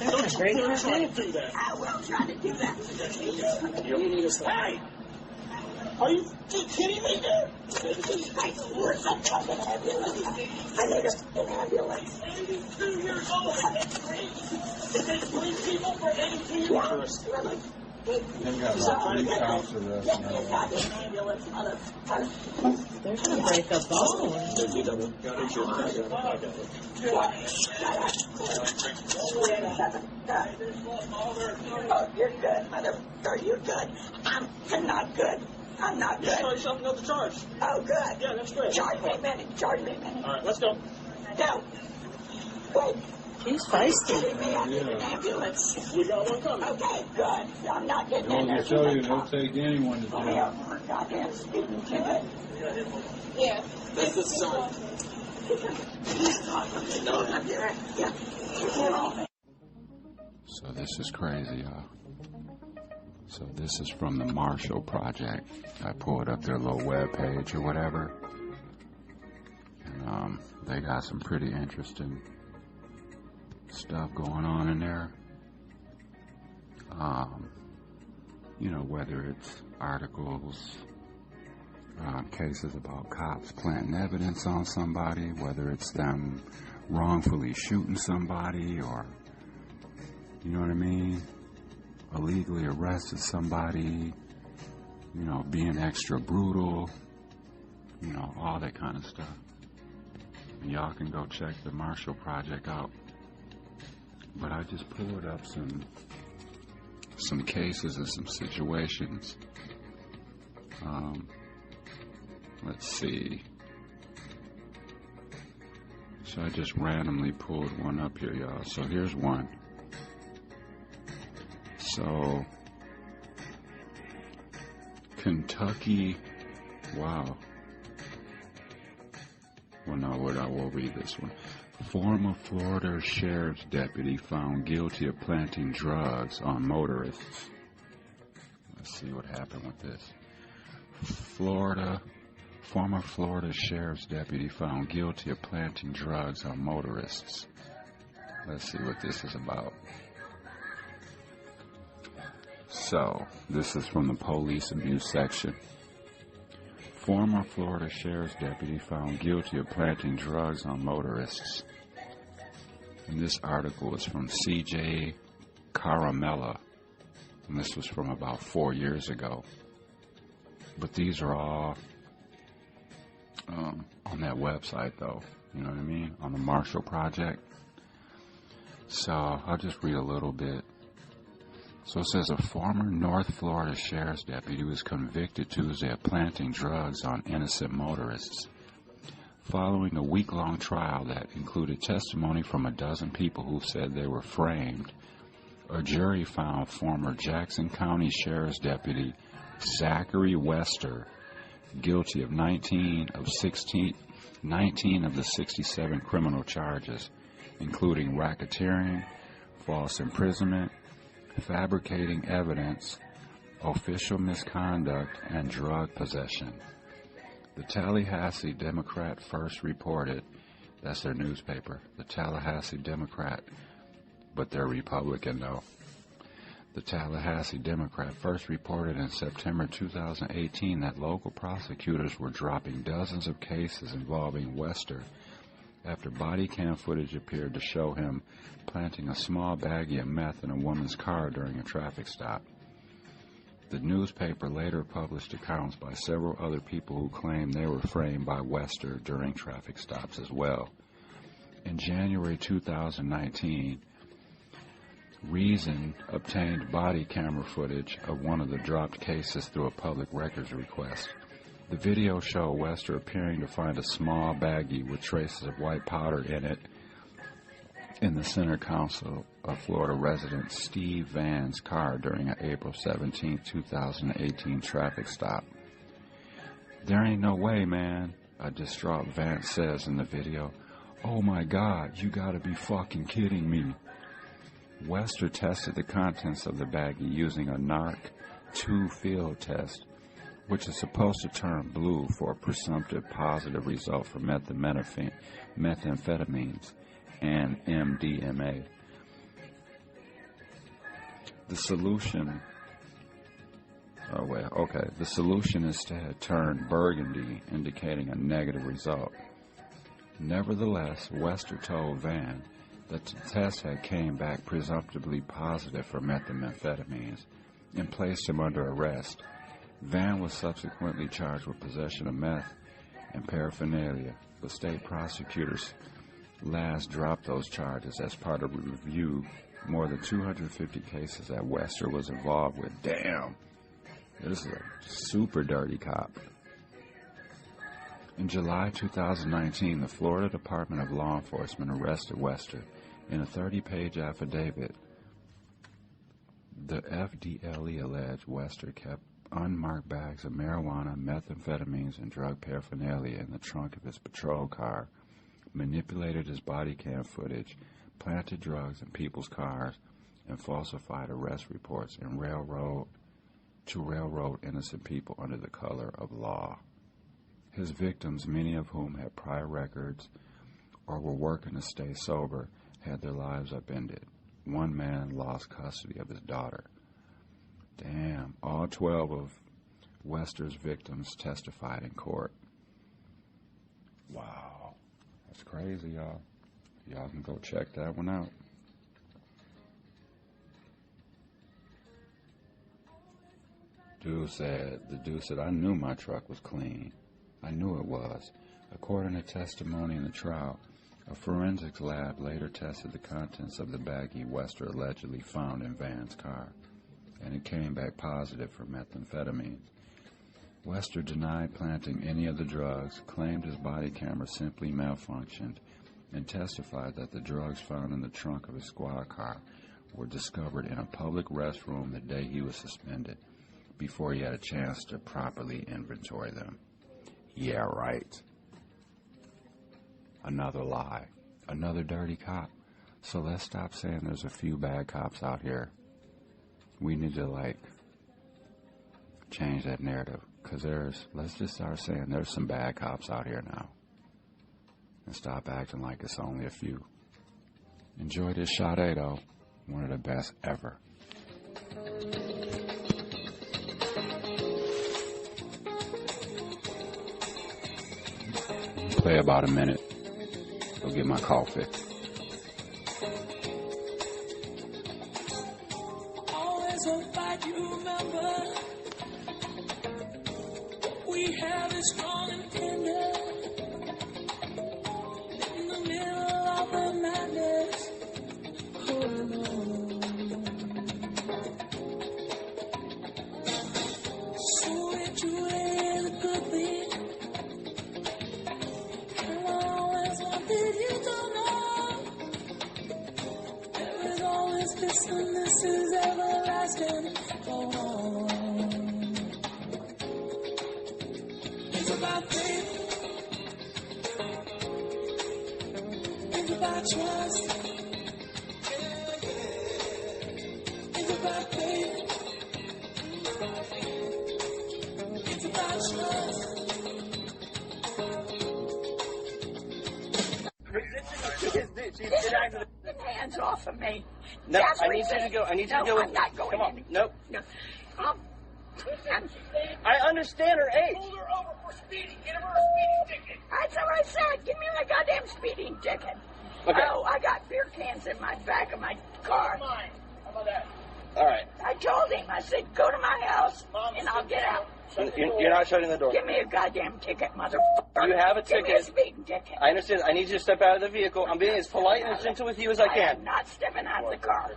L: That's a great
F: Try
L: idea.
F: to do that.
E: I will try to do that.
F: You need a stop. Hey! Are you kidding me, dude?
E: I swear I'm an ambulance. I need an ambulance.
F: 82 years old. They take three people for 82 years old.
E: Really?
A: They got three cops arrested.
L: They're going to break a bone.
E: Oh, you're good, mother. Are you good? I'm not good. I'm not good.
F: You saw yourself another charge.
E: Oh, good.
F: Yeah, that's great.
E: Charge me a minute. Charge me a minute.
F: All right, let's go.
E: No. Wait.
L: He's feisty.
E: Get me out of an ambulance.
F: We got one coming.
E: Okay, good. I'm not getting in there.
A: They'll show you, they'll take anyone to
E: I
A: jail.
E: have more goddamn speeding ticket. Yeah.
F: That's the son.
A: So this is crazy, y'all. So this is from the Marshall Project. I pulled up their little web page or whatever. And they got some pretty interesting stuff going on in there. You know, whether it's articles, cases about cops planting evidence on somebody, whether it's them wrongfully shooting somebody, or you know what I mean, illegally arrested somebody, you know, being extra brutal, you know, all that kind of stuff. And y'all can go check the Marshall Project out. But I just pulled up some cases and some situations. Let's see. So I just randomly pulled one up here, y'all. So here's one. So, Kentucky, wow. Well, no, we'll read this one. Former Florida sheriff's deputy found guilty of planting drugs on motorists. Let's see what happened with this. Former Florida sheriff's deputy found guilty of planting drugs on motorists. Let's see what this is about. So, this is from the police abuse section. Former Florida sheriff's deputy found guilty of planting drugs on motorists. And this article is from C.J. Caramella. And this was from about 4 years ago. But these are all on that website, though. You know what I mean? On the Marshall Project. So I'll just read a little bit. So it says a former North Florida sheriff's deputy was convicted Tuesday of planting drugs on innocent motorists. Following a week-long trial that included testimony from a dozen people who said they were framed, a jury found former Jackson County Sheriff's Deputy Zachary Wester guilty of 19 of the 67 criminal charges, including racketeering, false imprisonment, fabricating evidence, official misconduct, and drug possession. The Tallahassee Democrat first reported, that's their newspaper, the Tallahassee Democrat, but they're Republican though. The Tallahassee Democrat first reported in September 2018 that local prosecutors were dropping dozens of cases involving Wester after body cam footage appeared to show him planting a small baggie of meth in a woman's car during a traffic stop. The newspaper later published accounts by several other people who claimed they were framed by Wester during traffic stops as well. In January 2019, Reason obtained body camera footage of one of the dropped cases through a public records request. The video showed Wester appearing to find a small baggie with traces of white powder in it in the Center Council of Florida resident Steve Vann's car during an April 17, 2018 traffic stop. "There ain't no way, man," a distraught Vann says in the video. "Oh my God, you gotta be fucking kidding me." Wester tested the contents of the baggie using a NARC 2 field test, which is supposed to turn blue for a presumptive positive result for methamphetamines and MDMA. The solution instead turned burgundy, indicating a negative result. Nevertheless, Wester told Vann that the test had came back presumptively positive for methamphetamines and placed him under arrest. Vann was subsequently charged with possession of meth and paraphernalia, but state prosecutors last dropped those charges as part of a review more than 250 cases that Wester was involved with. Damn, this is a super dirty cop. In July 2019, the Florida Department of Law Enforcement arrested Wester. In a 30-page affidavit, the FDLE alleged Wester kept unmarked bags of marijuana, methamphetamines, and drug paraphernalia in the trunk of his patrol car, manipulated his body cam footage, planted drugs in people's cars, and falsified arrest reports and railroad innocent people under the color of law. His victims, many of whom had prior records or were working to stay sober, had their lives upended. One man lost custody of his daughter. Damn, all 12 of Wester's victims testified in court. Wow, that's crazy, y'all. Y'all can go check that one out. dude said, I knew my truck was clean. I knew it was. According to testimony in the trial, a forensics lab later tested the contents of the baggie Wester allegedly found in Van's car, and it came back positive for methamphetamine. Wester denied planting any of the drugs, claimed his body camera simply malfunctioned, and testified that the drugs found in the trunk of his squad car were discovered in a public restroom the day he was suspended, before he had a chance to properly inventory them. Yeah, right. Another lie. Another dirty cop. So let's stop saying there's a few bad cops out here. We need to, change that narrative. Because let's just start saying there's some bad cops out here now. And stop acting like it's only a few. Enjoy this Sade, though. One of the best ever. Play about a minute. Go get my coffee.
M: Always a fight, you remember. We have it strong and tender. In the middle of the madness. So it truly is a good thing. And I always wanted you to know. There is always this and this is everlasting. Oh. It's about faith. It's about trust. It's about faith. It's about trust.
E: Get hands off of me.
D: No,
E: That's
D: I need you to go. I need you to go with
E: I'm
D: me.
E: not going
D: Come on.
E: in.
D: Nope.
E: No.
D: I understand her age.
F: Pulled her over for speeding. Get her a speeding ticket.
E: That's what I said. Give me my goddamn speeding ticket.
D: Okay.
E: Oh, I got beer cans in my back of my car.
F: Mine. How about that?
D: All right.
E: I told him, I said, go to my house and I'll get out.
D: You're not shutting the door.
E: Give me a goddamn ticket, motherfucker.
D: You have a
E: Give me
D: ticket.
E: a speeding ticket.
D: I understand. I need you to step out of the vehicle. I'm being as polite and as gentle with you as I
E: I
D: can.
E: am not stepping out of the car.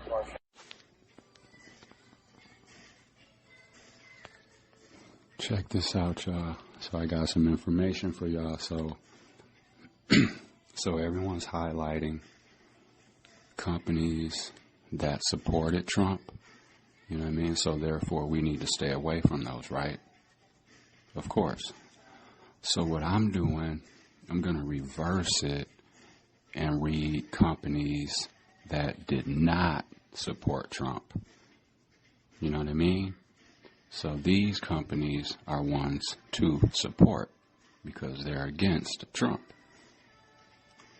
A: Check this out, y'all. So I got some information for y'all. So everyone's highlighting companies that supported Trump. You know what I mean? So therefore, we need to stay away from those, right? Of course. So what I'm doing, I'm going to reverse it and read companies that did not support Trump. You know what I mean? So these companies are ones to support because they're against Trump.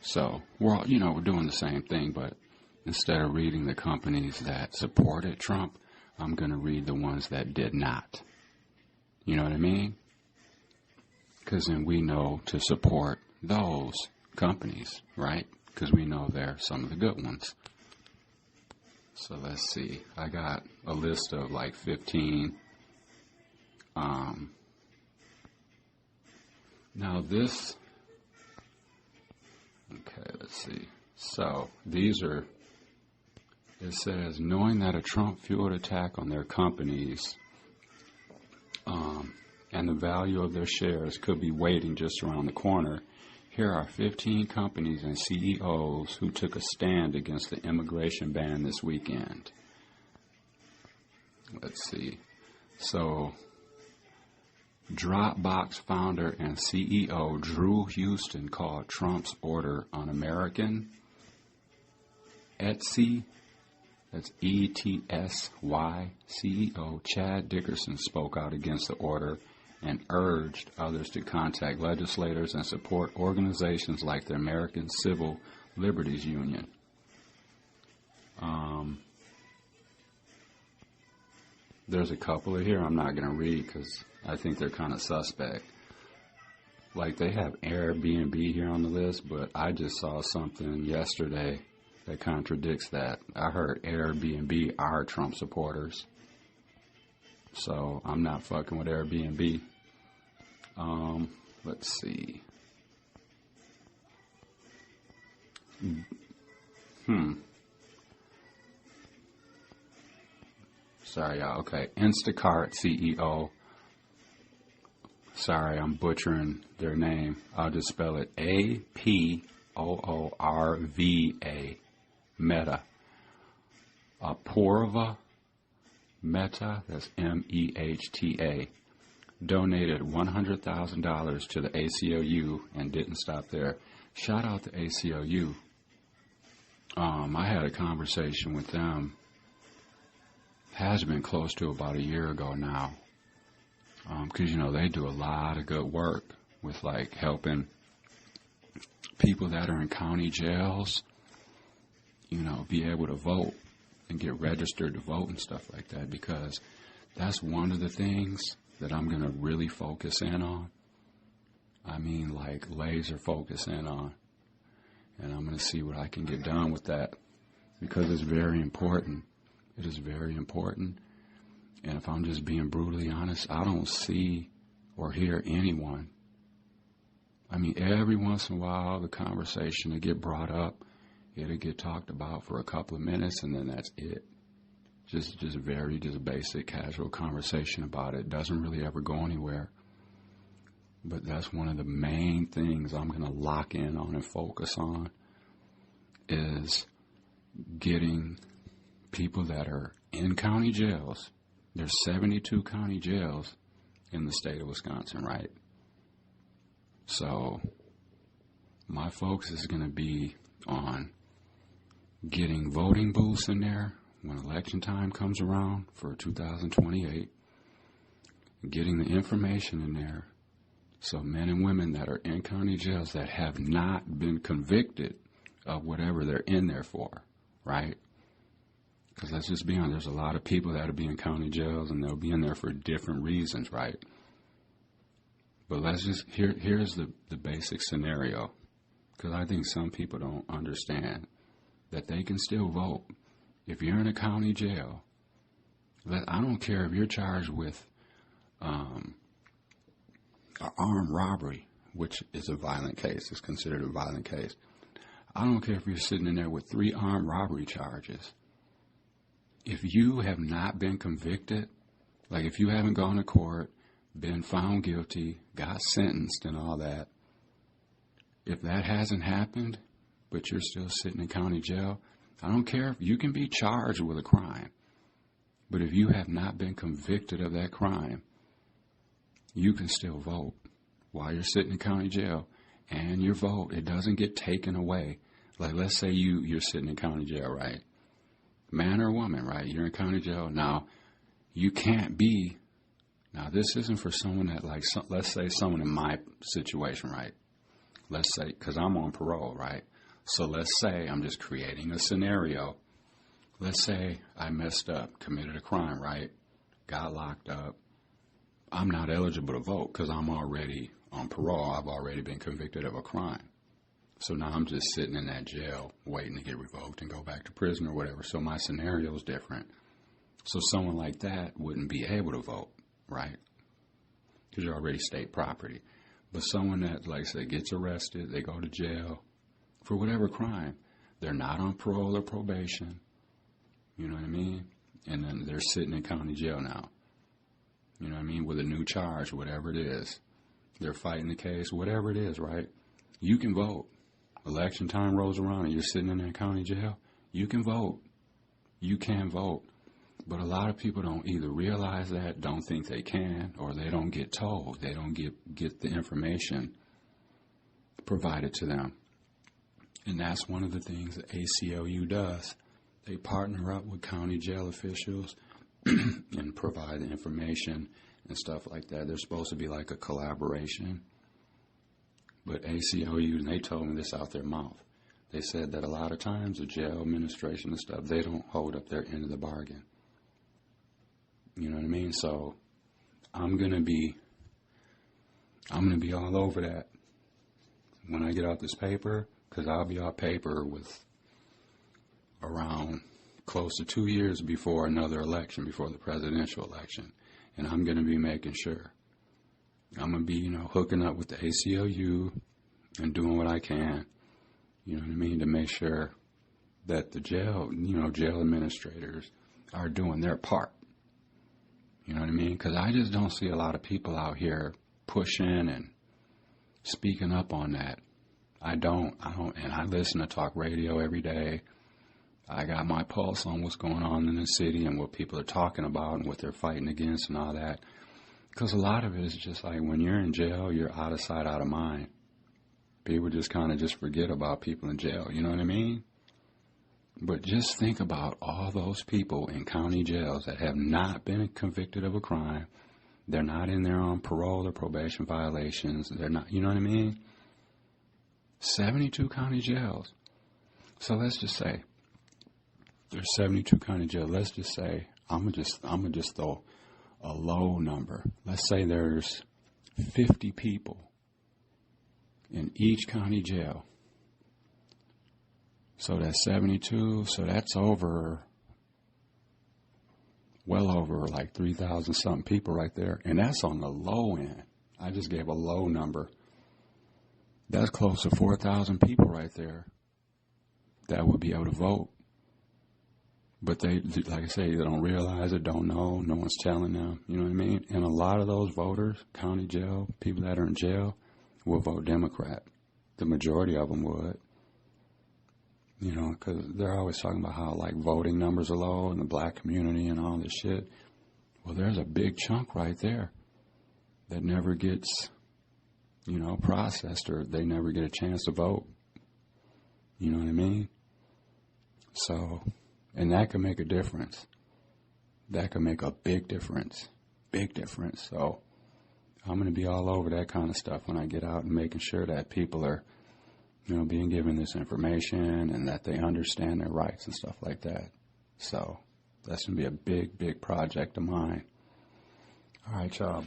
A: So we're doing the same thing, but instead of reading the companies that supported Trump, I'm going to read the ones that did not. You know what I mean? Because then we know to support those companies, right? Because we know they're some of the good ones. So let's see. I got a list of 15. Now this, okay, let's see. So these are, it says, knowing that a Trump-fueled attack on their companies and the value of their shares could be waiting just around the corner, here are 15 companies and CEOs who took a stand against the immigration ban this weekend. Let's see. So, Dropbox founder and CEO Drew Houston called Trump's order un-American. Etsy, that's ETSY, CEO Chad Dickerson spoke out against the order and urged others to contact legislators and support organizations like the American Civil Liberties Union. There's a couple of here I'm not going to read because I think they're kind of suspect. They have Airbnb here on the list, but I just saw something yesterday that contradicts that. I heard Airbnb are Trump supporters. So I'm not fucking with Airbnb. Let's see. Sorry, y'all. Okay. Instacart CEO. Sorry, I'm butchering their name. I'll just spell it Apoorva. Meta. Apoorva Meta, that's Mehta, donated $100,000 to the ACLU and didn't stop there. Shout out to ACLU. I had a conversation with them, has been close to about a year ago now, because, they do a lot of good work with, like, helping people that are in county jails, be able to vote and get registered to vote and stuff like that, because that's one of the things that I'm going to really focus in on. I mean, like, laser focus in on. And I'm going to see what I can get done with that, because it's very important. It is very important. And if I'm just being brutally honest, I don't see or hear anyone. I mean, every once in a while, the conversation will get brought up. It'll get talked about for a couple of minutes, and then that's it. Just basic, casual conversation about it. Doesn't really ever go anywhere. But that's one of the main things I'm going to lock in on and focus on, is getting people that are in county jails. There's 72 county jails in the state of Wisconsin, right? So my focus is going to be on getting voting booths in there when election time comes around for 2028, getting the information in there so men and women that are in county jails that have not been convicted of whatever they're in there for, right? Because let's just be honest, there's a lot of people that will be in county jails and they'll be in there for different reasons, right? But let's just, here's the basic scenario, because I think some people don't understand that they can still vote. If you're in a county jail, I don't care if you're charged with armed robbery, which is a violent case. It's considered a violent case. I don't care if you're sitting in there with 3 armed robbery charges. If you have not been convicted, like if you haven't gone to court, been found guilty, got sentenced and all that, if that hasn't happened, but you're still sitting in county jail, I don't care if you can be charged with a crime, but if you have not been convicted of that crime, you can still vote while you're sitting in county jail, and your vote, it doesn't get taken away. Like, let's say you're sitting in county jail, right? Man or woman, right? You're in county jail. Now, you can't be, now this isn't for someone that, like, let's say someone in my situation, right? Let's say, because I'm on parole, right? So let's say I'm just creating a scenario. Let's say I messed up, committed a crime, right? Got locked up. I'm not eligible to vote because I'm already on parole. I've already been convicted of a crime. So now I'm just sitting in that jail waiting to get revoked and go back to prison or whatever. So my scenario is different. So someone like that wouldn't be able to vote, right? Because you're already state property. But someone that, like I said, gets arrested, they go to jail for whatever crime, they're not on parole or probation, you know what I mean? And then they're sitting in county jail now, you know what I mean, with a new charge, whatever it is. They're fighting the case, whatever it is, right? You can vote. Election time rolls around and you're sitting in that county jail, you can vote. You can vote. But a lot of people don't either realize that, don't think they can, or they don't get told. They don't get the information provided to them. And that's one of the things that ACLU does. They partner up with county jail officials and provide the information and stuff like that. They're supposed to be like a collaboration. But ACLU, and they told me this out their mouth, they said that a lot of times the jail administration and stuff, they don't hold up their end of the bargain. You know what I mean? So I'm gonna be all over that when I get out this paper, because I'll be on paper with around close to 2 years before another election, before the presidential election. and I'm going to be making sure. I'm going to be, hooking up with the ACLU and doing what I can, you know what I mean, to make sure that the jail administrators are doing their part. You know what I mean? Because I just don't see a lot of people out here pushing and speaking up on that. I don't, and I listen to talk radio every day. I got my pulse on what's going on in the city and what people are talking about and what they're fighting against and all that. Because a lot of it is just like when you're in jail, you're out of sight, out of mind. People just kind of just forget about people in jail, you know what I mean? But just think about all those people in county jails that have not been convicted of a crime. They're not in there on parole or probation violations. They're not, you know what I mean? 72 county jails. So let's just say there's 72 county jails. Let's just say I'm gonna just throw a low number. Let's say there's 50 people in each county jail. So that's 72, so that's well over like 3,000 something people right there. And that's on the low end. I just gave a low number. That's close to 4,000 people right there that would be able to vote. But they, like I say, they don't realize it, don't know, no one's telling them, you know what I mean? And a lot of those voters, county jail, people that are in jail, will vote Democrat. The majority of them would. You know, because they're always talking about how, like, voting numbers are low in the black community and all this shit. Well, there's a big chunk right there that never gets, processed, or they never get a chance to vote. You know what I mean? So, and that could make a difference. That could make a big difference. Big difference. So, I'm going to be all over that kind of stuff when I get out and making sure that people are, being given this information and that they understand their rights and stuff like that. So that's going to be a big, big project of mine. All right, y'all,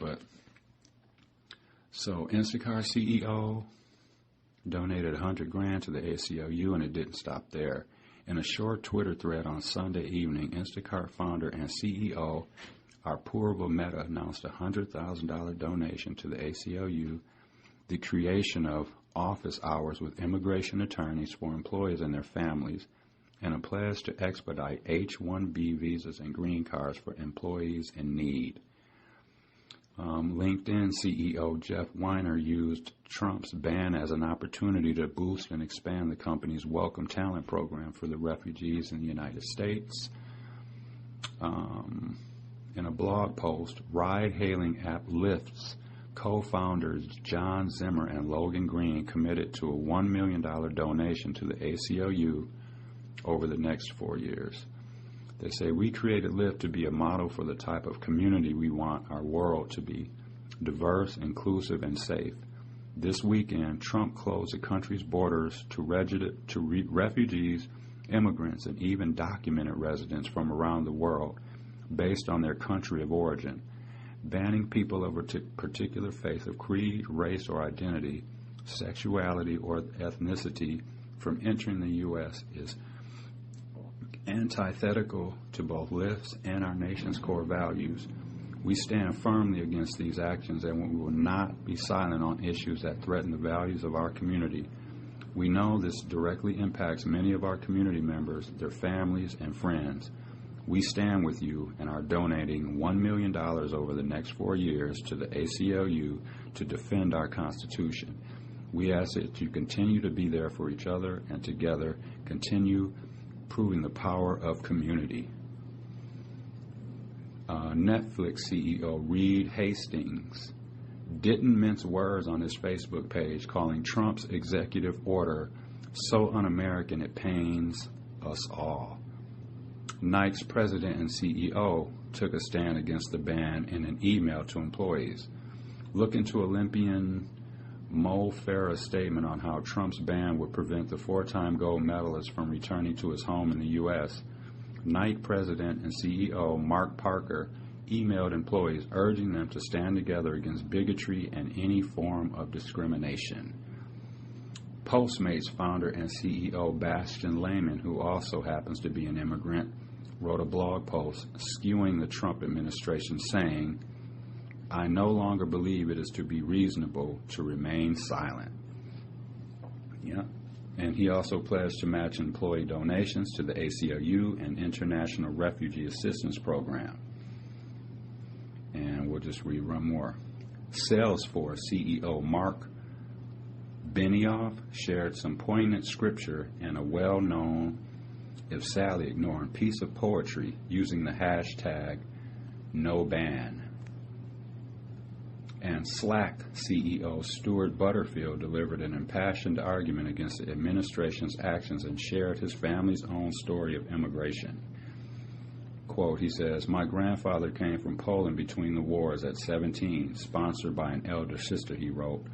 A: so Instacart CEO donated $100,000 to the ACLU, and it didn't stop there. In a short Twitter thread on Sunday evening, Instacart founder and CEO Apoorva Mehta announced a $100,000 donation to the ACLU, the creation of office hours with immigration attorneys for employees and their families, and a pledge to expedite H-1B visas and green cards for employees in need. LinkedIn CEO Jeff Weiner used Trump's ban as an opportunity to boost and expand the company's Welcome Talent program for the refugees in the United States. In a blog post, ride-hailing app Lyft's co-founders John Zimmer and Logan Green committed to a $1 million donation to the ACLU over the next 4 years. They say, "We created Lyft to be a model for the type of community we want our world to be: diverse, inclusive, and safe. This weekend, Trump closed the country's borders to refugees, immigrants, and even documented residents from around the world based on their country of origin. Banning people of a particular faith of creed, race, or identity, sexuality, or ethnicity from entering the U.S. is antithetical to both Lyft's and our nation's core values. We stand firmly against these actions, and we will not be silent on issues that threaten the values of our community. We know this directly impacts many of our community members, their families, and friends. We stand with you and are donating $1 million over the next 4 years to the ACLU to defend our Constitution. We ask that you continue to be there for each other and together continue proving the power of community." Netflix CEO Reed Hastings didn't mince words on his Facebook page, calling Trump's executive order so un-American it pains us all. Nike's president and CEO took a stand against the ban in an email to employees. Looking to Olympian Mo Farah's statement on how Trump's ban would prevent the 4-time gold medalist from returning to his home in the U.S., Nike president and CEO Mark Parker emailed employees urging them to stand together against bigotry and any form of discrimination. Postmates founder and CEO Bastian Lehman, who also happens to be an immigrant, wrote a blog post skewing the Trump administration, saying, I no longer believe it is to be reasonable to remain silent. Yeah. And he also pledged to match employee donations to the ACLU and International Refugee Assistance Program. And we'll just read one more. Salesforce CEO Mark Benioff shared some poignant scripture and a well-known, if sadly ignoring, piece of poetry using the hashtag #NoBan. And Slack CEO Stuart Butterfield delivered an impassioned argument against the administration's actions and shared his family's own story of immigration. Quote, he says, "My grandfather came from Poland between the wars at 17, sponsored by an elder sister," he wrote.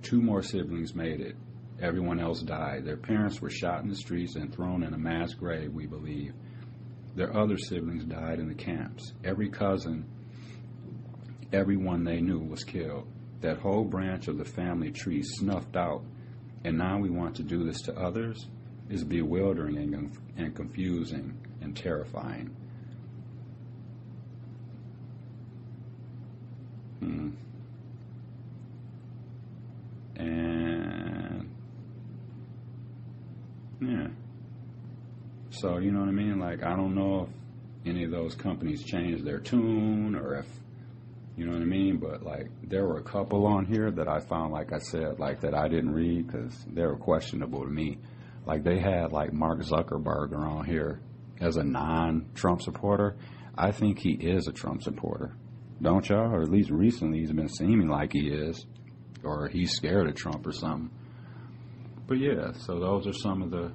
A: "2 more siblings made it. Everyone else died. Their parents were shot in the streets and thrown in a mass grave, we believe. Their other siblings died in the camps. Every cousin, everyone they knew was killed. That whole branch of the family tree snuffed out. And now we want to do this to others? Is bewildering and confusing and terrifying." And yeah, so you know what I mean, like I don't know if any of those companies changed their tune or if, you know what I mean, but like there were a couple on here that I found, like I said, like that I didn't read because they were questionable to me. Like they had like Mark Zuckerberg on here as a non-Trump supporter. I think he is a Trump supporter. Don't y'all? Or at least recently he's been seeming like he is. Or he's scared of Trump or something. But yeah, so those are some of the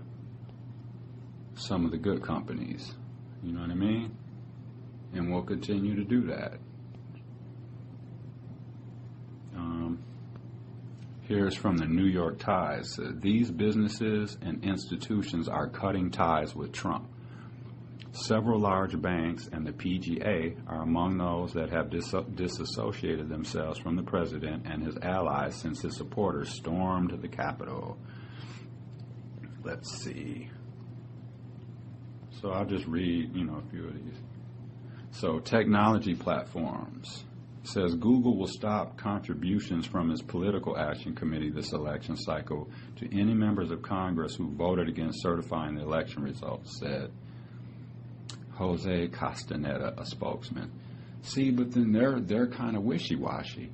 A: good companies. You know what I mean? And we'll continue to do that. Here's from the New York Times. These businesses and institutions are cutting ties with Trump. Several large banks and the PGA are among those that have disassociated themselves from the president and his allies since his supporters stormed the Capitol. Let's see. So I'll just read, a few of these. So technology platforms. It says Google will stop contributions from its political action committee this election cycle to any members of Congress who voted against certifying the election results, said Jose Castaneda, a spokesman. See, but then they're kind of wishy-washy.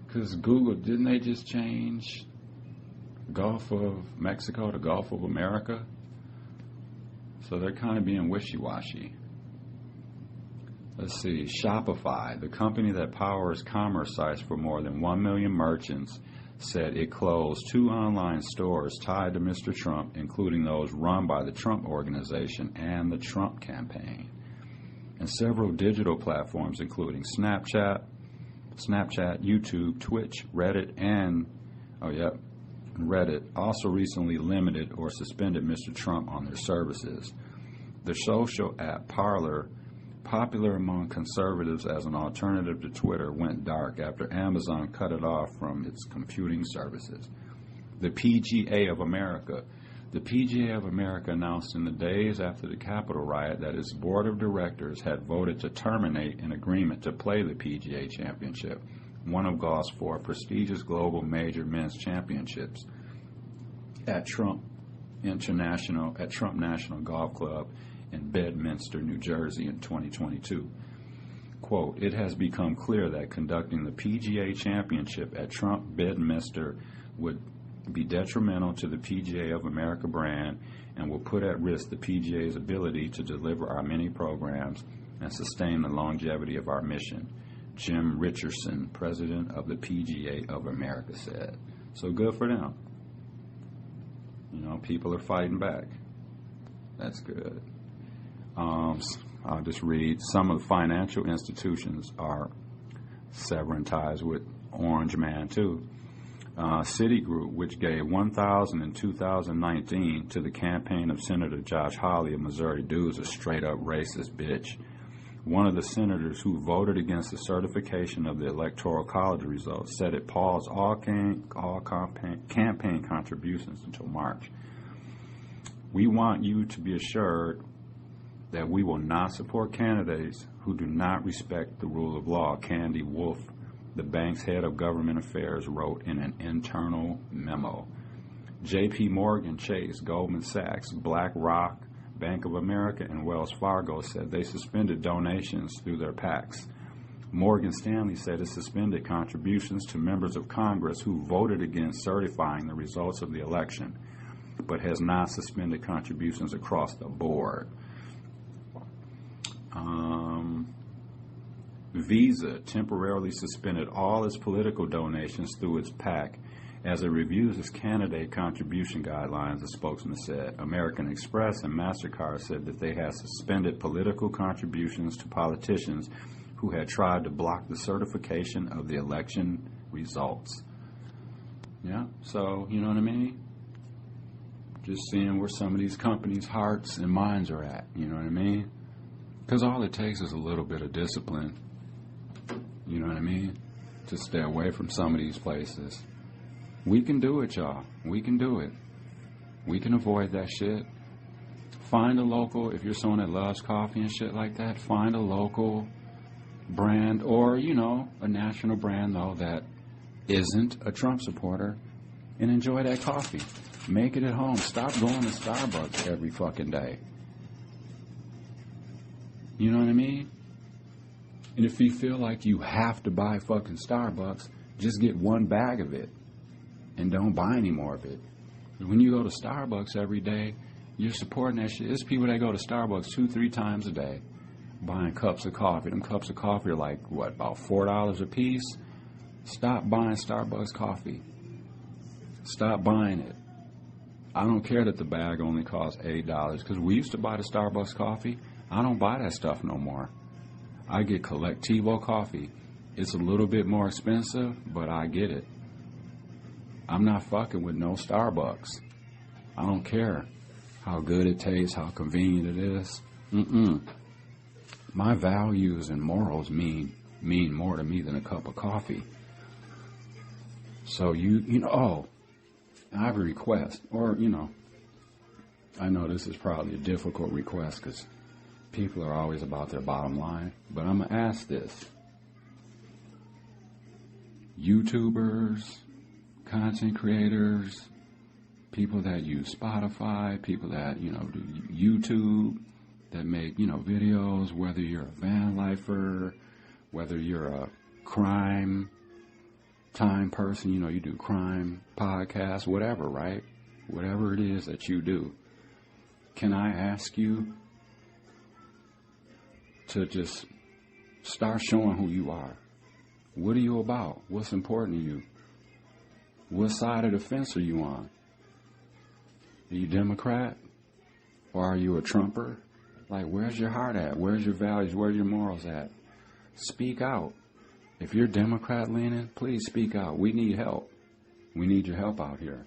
A: Because Google, didn't they just change Gulf of Mexico to Gulf of America? So they're kind of being wishy-washy. Let's see, Shopify, the company that powers commerce sites for more than 1 million merchants, said it closed 2 online stores tied to Mr. Trump, including those run by the Trump Organization and the Trump Campaign. And several digital platforms, including Snapchat, YouTube, Twitch, Reddit, Reddit, also recently limited or suspended Mr. Trump on their services. The social app Parler, popular among conservatives as an alternative to Twitter, went dark after Amazon cut it off from its computing services. The PGA of America announced in the days after the Capitol riot that its board of directors had voted to terminate an agreement to play the PGA Championship, one of golf's 4 prestigious global major men's championships, at Trump National Golf Club in Bedminster, New Jersey in 2022. Quote, "It has become clear that conducting the PGA Championship at Trump Bedminster would be detrimental to the PGA of America brand and will put at risk the PGA's ability to deliver our many programs and sustain the longevity of our mission," Jim Richardson, president of the PGA of America, said. So good for them. People are fighting back. That's good. I'll just read. Some of the financial institutions are severing ties with Orange Man, too. Citigroup, which gave $1,000 in 2019 to the campaign of Senator Josh Hawley of Missouri, dude's a straight-up racist bitch. One of the senators who voted against the certification of the Electoral College results said it paused all campaign contributions until March. "We want you to be assured
O: that we will not support candidates who do not respect the rule of law, Candy Wolf, the bank's head of government affairs, wrote in an internal memo. J.P. Morgan Chase, Goldman Sachs, BlackRock, Bank of America, and Wells Fargo said they suspended donations through their PACs. Morgan Stanley said it suspended contributions to members of Congress who voted against certifying the results of the election, but has not suspended contributions across the board. Visa temporarily suspended all its political donations through its PAC as it reviews its candidate contribution guidelines, a spokesman said. American Express and MasterCard said that they had suspended political contributions to politicians who had tried to block the certification of the election results. Yeah, so, you know what I mean? Just seeing where some of these companies' hearts and minds are at, you know what I mean? Because all it takes is a little bit of discipline, you know what I mean, to stay away from some of these places. We can do it, y'all. We can do it. We can avoid that shit. Find a local, if you're someone that loves coffee and shit like that, find a local brand or, you know, a national brand, though, that isn't a Trump supporter, and enjoy that coffee. Make it at home. Stop going to Starbucks every fucking day. You know what I mean? And if you feel like you have to buy fucking Starbucks, just get one bag of it and don't buy any more of it. When you go to Starbucks every day, you're supporting that shit. There's people that go to Starbucks 2-3 times a day buying cups of coffee. Them cups of coffee are like, what, about $4 a piece? Stop buying Starbucks coffee. Stop buying it. I don't care that the bag only costs $8, because we used to buy the Starbucks coffee. I don't buy that stuff no more. I get Collectivo coffee. It's a little bit more expensive, but I get it. I'm not fucking with no Starbucks. I don't care how good it tastes, how convenient it is. My values and morals mean more to me than a cup of coffee. So you know, I have a request, or, you know, I know this is probably a difficult request because people are always about their bottom line, but I'm going to ask this. YouTubers, content creators, people that use Spotify, people that, you know, do YouTube, that make, you know, videos, whether you're a van lifer, whether you're a crime time person, you know, you do crime podcasts, whatever, right? Whatever it is that you do. Can I ask you to just start showing who you are? What are you about? What's important to you? What side of the fence are you on? Are you Democrat? Or are you a Trumper? Like, where's your heart at? Where's your values? Where's your morals at? Speak out. If you're Democrat leaning, please speak out. We need help. We need your help out here.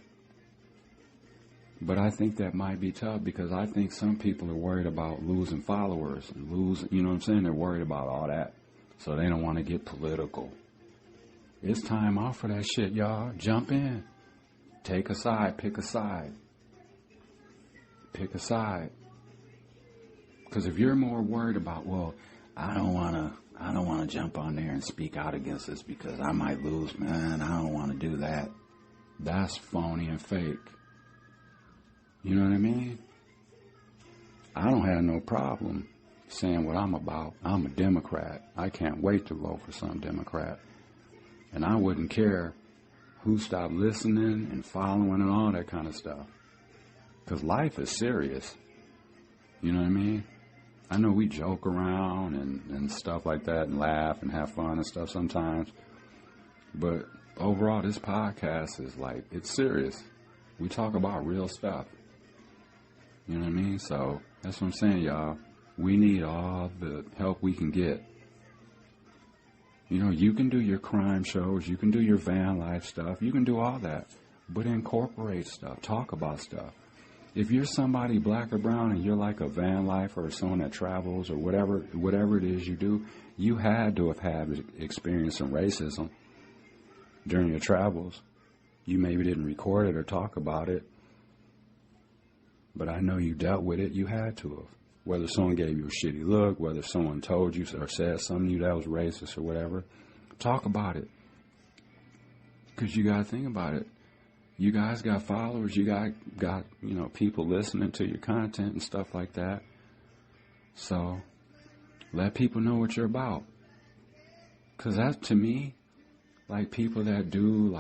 O: But I think that might be tough because I think some people are worried about losing followers and you know what I'm saying? They're worried about all that. So they don't want to get political. It's time out for that shit, y'all. Jump in. Take a side. Pick a side. Pick a side. Because if you're more worried about, well, I don't want to jump on there and speak out against this because I might lose, man. I don't want to do that. That's phony and fake. You know what I mean? I don't have no problem saying what I'm about. I'm a Democrat. I can't wait to vote for some Democrat. And I wouldn't care who stopped listening and following and all that kind of stuff. Because life is serious. You know what I mean? I know we joke around and stuff like that and laugh and have fun and stuff sometimes. But overall, this podcast is like, it's serious. We talk about real stuff. You know what I mean? So that's what I'm saying, y'all. We need all the help we can get. You know, you can do your crime shows. You can do your van life stuff. You can do all that. But incorporate stuff. Talk about stuff. If you're somebody black or brown and you're like a van lifer or someone that travels or whatever it is you do, you had to have had experience some racism during your travels. You maybe didn't record it or talk about it, but I know you dealt with it. You had to have. Whether someone gave you a shitty look, whether someone told you or said something to you that was racist or whatever, talk about it. Because you got to think about it. You guys got followers. You got people listening to your content and stuff like that. So let people know what you're about. Because that, to me, like people that do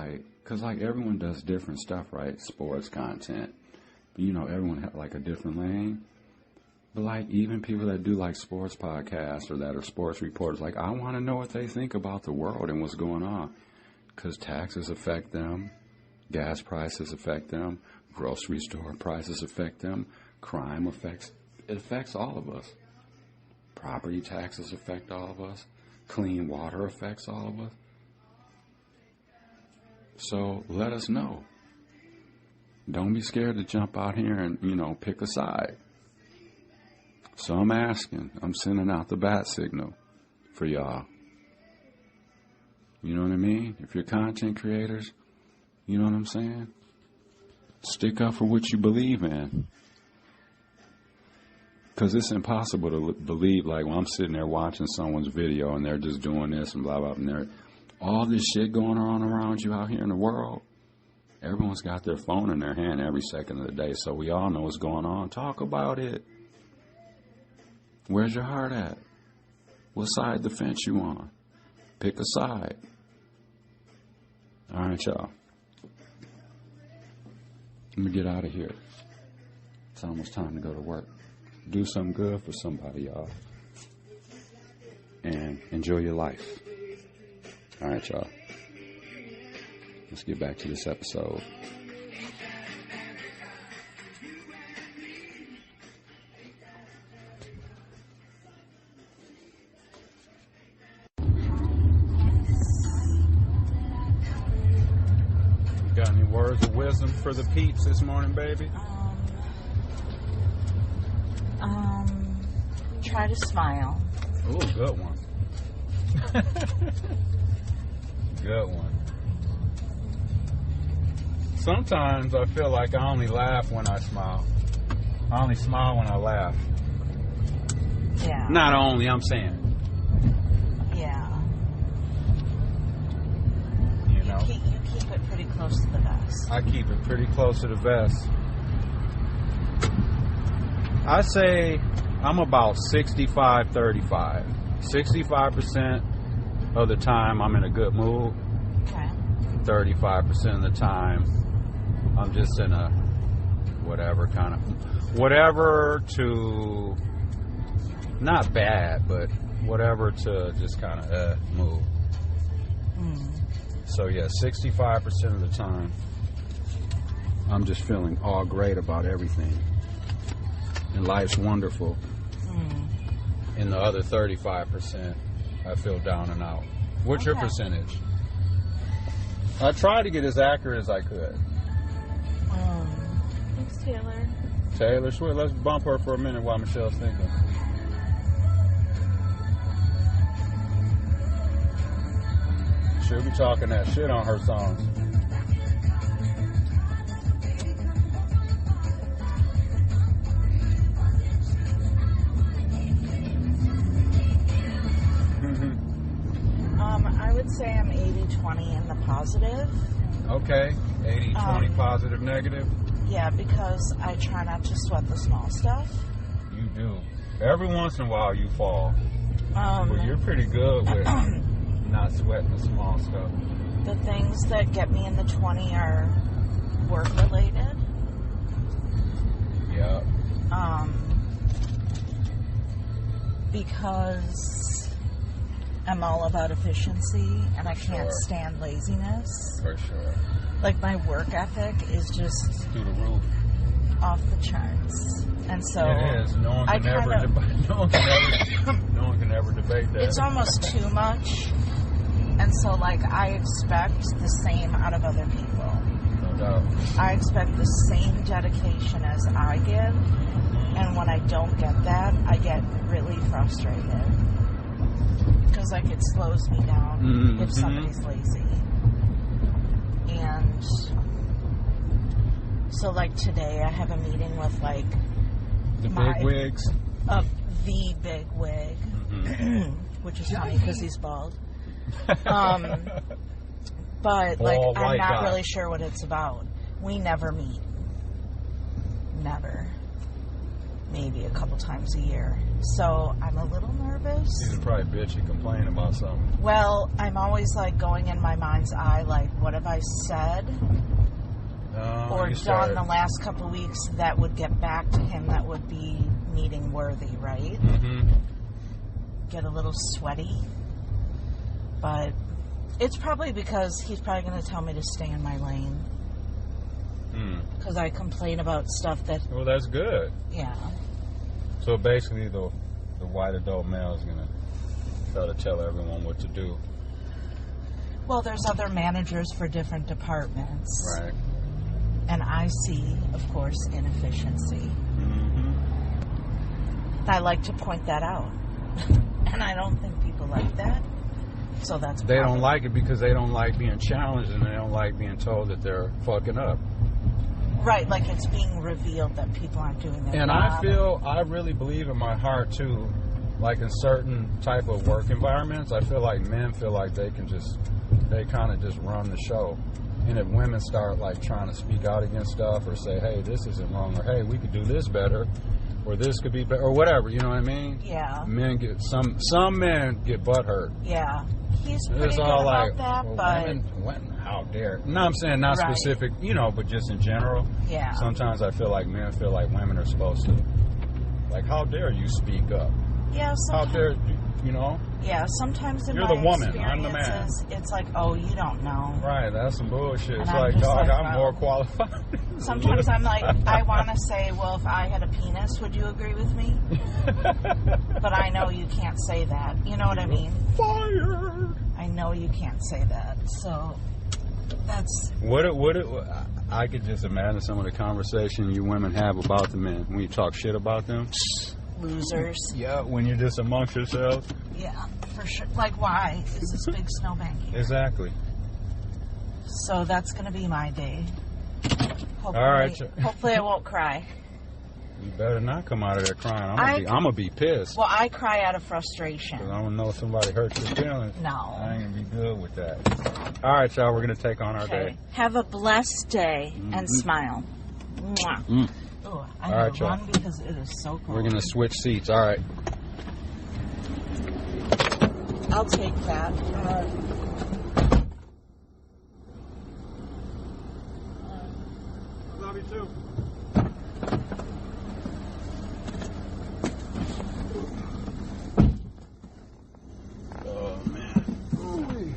O: because everyone does different stuff, right? Sports content. Everyone has like a different lane. But even people that do sports podcasts or that are sports reporters, I want to know what they think about the world and what's going on. Because taxes affect them. Gas prices affect them. Grocery store prices affect them. Crime affects all of us. Property taxes affect all of us. Clean water affects all of us. So let us know. Don't be scared to jump out here and, pick a side. So I'm asking. I'm sending out the bat signal for y'all. You know what I mean? If you're content creators, you know what I'm saying? Stick up for what you believe in. Because it's impossible to believe, when I'm sitting there watching someone's video and they're just doing this and blah, blah, and all this shit going on around you out here in the world. Everyone's got their phone in their hand every second of the day, so we all know what's going on. Talk about it. Where's your heart at? What side of the fence you on? Pick a side. All right, y'all. Let me get out of here. It's almost time to go to work. Do something good for somebody, y'all. And enjoy your life. All right, y'all. Let's get back to this episode. Got any words of wisdom for the peeps this morning, baby?
L: Try to smile.
O: Ooh, good one. Good one. Sometimes I feel like I only laugh when I smile. I only smile when I laugh.
L: Yeah.
O: Not only, I'm saying.
L: Yeah.
O: You know.
L: You keep it pretty close to the vest.
O: I keep it pretty close to the vest. I say I'm about 65-35. 65% of the time I'm in a good mood.
L: Okay.
O: 35% of the time I'm just in a whatever to, not bad, but whatever to just kind of move. So yeah, 65% of the time I'm just feeling all great about everything. And life's wonderful. And the other 35%, I feel down and out. What's your percentage? I try to get as accurate as I could.
L: Thanks, Taylor.
O: Taylor Swift, let's bump her for a minute while Michelle's thinking. She'll be talking that shit on her songs.
L: I would say I'm 80-20 in the positive.
O: Okay, 80-20 positive, negative.
L: Yeah, because I try not to sweat the small stuff.
O: You do. Every once in a while you fall. But you're pretty good with not sweating the small stuff.
L: The things that get me in the 20 are work related.
O: Yeah.
L: Because I'm all about efficiency and I can't stand laziness.
O: For sure.
L: Like my work ethic is just
O: through the roof,
L: off the charts. And so
O: it is. No one can ever debate that.
L: It's almost too much. And so I expect the same out of other people.
O: No doubt.
L: I expect the same dedication as I give. And when I don't get that, I get really frustrated. Because it slows me down if somebody's lazy. And so today I have a meeting with
O: the big wigs.
L: the big wig, which is funny because he's bald. But like, I'm not really sure what it's about. We never meet. Never. Maybe a couple times a year. So I'm a little nervous.
O: He's probably bitchy, complaining about something.
L: Well, I'm always like going in my mind's eye, like, what have I said or done the last couple weeks that would get back to him that would be meeting worthy, right? Get a little sweaty. But it's probably because he's probably going to tell me to stay in my lane. Because I complain about stuff that...
O: Well, that's good.
L: Yeah.
O: So basically, the white adult male is going to try to tell everyone what to do.
L: Well, there's other managers for different departments.
O: Right.
L: And I see, of course, inefficiency. I like to point that out. And I don't think people like that. So that's
O: They don't like it because they don't like being challenged and they don't like being told that they're fucking up.
L: Right, like it's being revealed that people aren't doing their
O: And
L: job.
O: I really believe in my heart too, like in certain type of work environments, I feel like men feel like they kind of just run the show. And if women start like trying to speak out against stuff or say, hey, this isn't wrong, or hey, we could do this better, or this could be better, or whatever, you know what I mean?
L: Yeah.
O: Men get some men get butthurt.
L: Yeah. He's pretty
O: It's
L: good
O: all
L: about
O: like,
L: that,
O: well,
L: but...
O: women, how dare. No, I'm saying not
L: Right.
O: specific, but just in general.
L: Yeah.
O: Sometimes I feel like men feel like women are supposed to, like, how dare you speak up?
L: Yeah,
O: How dare,
L: Yeah, sometimes in
O: You're
L: my
O: the woman, I'm the man.
L: experiences, it's like, oh, you don't know.
O: Right, that's some bullshit.
L: And
O: It's
L: I'm
O: like,
L: just
O: dog,
L: like,
O: I'm
L: well,
O: more qualified.
L: Sometimes I'm like, I want to say, well, if I had a penis, would you agree with me? But I know you can't say that. You know what I mean?
O: Fired!
L: I know you can't say that. So, that's...
O: I could just imagine some of the conversation you women have about the men when you talk shit about them.
L: Losers.
O: Yeah, when you're just amongst yourselves.
L: Yeah, for sure. Like, why is this big snowbank here?
O: Exactly.
L: So that's going to be my day. Hopefully,
O: All right.
L: Hopefully I won't cry.
O: You better not come out of there crying. I'm gonna be pissed.
L: Well, I cry out of frustration.
O: 'Cause I don't know if somebody hurt your feelings.
L: No.
O: I ain't gonna be good with that. All right, y'all. We're gonna take on our day.
L: Have a blessed day and smile. Mwah. Oh, I
O: All
L: had
O: right,
L: to
O: y'all.
L: run because it is so cold.
O: We're gonna switch seats. All right.
L: I'll take that.
O: Love you too. Oh man. Ooh.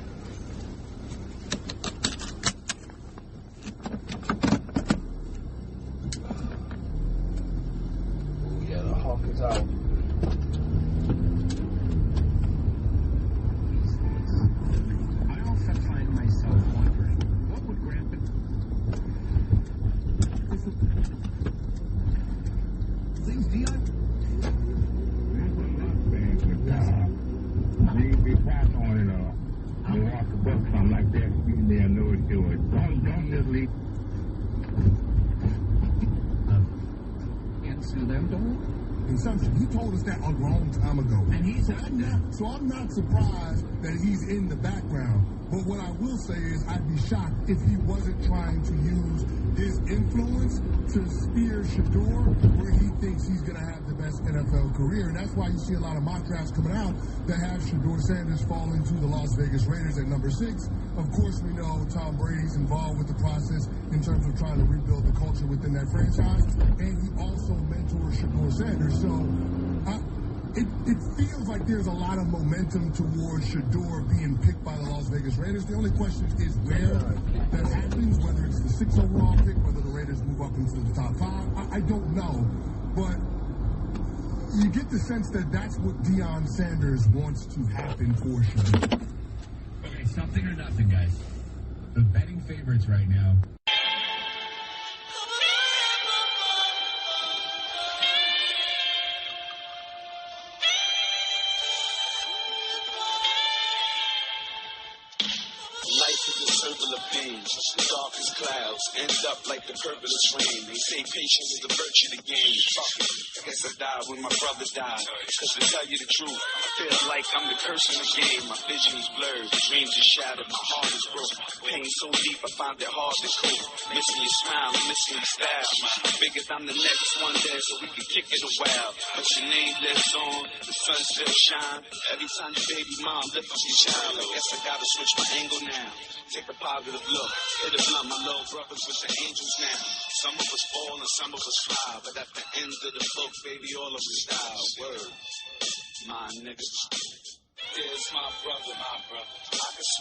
O: Oh yeah, the hawk is out.
P: I often find myself wondering, what would Grandpa... Things Dion...
Q: They pass on it, Milwaukee Bucks, something like that. You there know what do it. Don't mislead.
P: Can't sue them, don't
R: Consumption. He told us that a long time ago.
P: And he's
R: so I'm not surprised that he's in the background. But what I will say is I'd be shocked if he wasn't trying to use his influence to steer Shador where he thinks he's going to have the best NFL career. And that's why you see a lot of mock drafts coming out that have Shador Sanders falling to the Las Vegas Raiders at number 6. Of course, we know Tom Brady's involved with the process in terms of trying to rebuild the culture within that franchise. And he also mentors Shador Sanders. So it feels like there's a lot of momentum towards Shador being picked by the Las Vegas Raiders. The only question is where that happens, whether it's the 6th overall pick, whether the Raiders move up into the top 5. I don't know. But you get the sense that that's what Deion Sanders wants to happen for Shador.
P: Okay, something or nothing, guys. The betting favorites right now.
C: Life is a circle of change. The darkest clouds end up like the purplest rain. They say patience is the virtue of the game. Fuck it, I guess I died when my brother died. Cause to tell you the truth, I feel like I'm the curse in the game. My vision is blurred, dreams are shattered, my heart is broke. Pain so deep I find it hard to cope. Missing your smile, missing your style. I figured I'm the next one there so we can kick it a while. But your name lives on, the sun still shine. Every time your baby mom lifts up your child, I guess I gotta switch my angle now. Take a positive look, hit a blunt, my little brothers with the angels now. Some of us fall and some of us fly, but at the end of the book, baby, all of us die. Word, my niggas. There's my brother, I can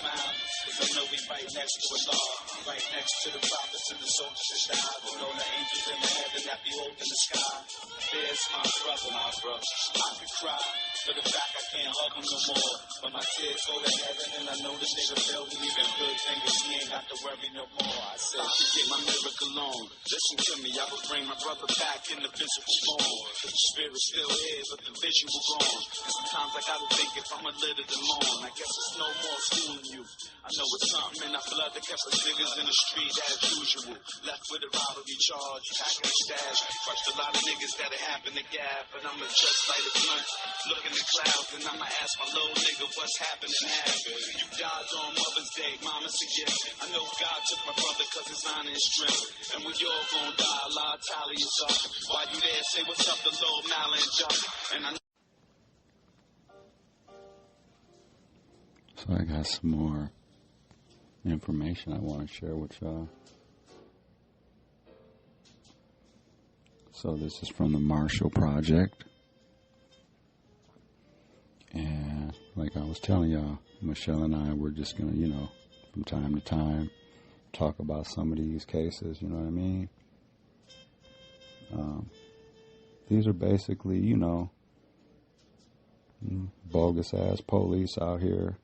C: smile, cause I know we right next to Allah, right next to the prophets and the soldiers that died, with all the angels in the heaven that behold in the sky. There's my brother, I can cry, for the fact I can't hug him no more, but my tears go to heaven and I know this nigga still believing good things, he ain't got to worry no more. I said, I can get my miracle on, listen to me, I will bring my brother back in the physical form, cause the spirit's still here, but the visual gone, and sometimes I gotta think if I'm a little than mourn. I guess it's no more fooling you. I know it's something in our blood that kept us niggas in the street as usual. Left with a robbery charge, packing a stash. Crushed a lot of niggas that it happened to gap. But I'ma just light a blunt, look in the clouds, and I'ma ask my little nigga what's happening happen. You died on Mother's Day, mama's a gift. I know God took my brother cause his honor and strength. And we all gon' die, Allah tally us up. While you there, say what's up to Lil Mal and Jock. And I
O: So I got some more information I want to share with y'all. So this is from the Marshall Project. And like I was telling y'all, Michelle and I, we're just going to, from time to time, talk about some of these cases, you know what I mean? These are basically, bogus-ass police out here.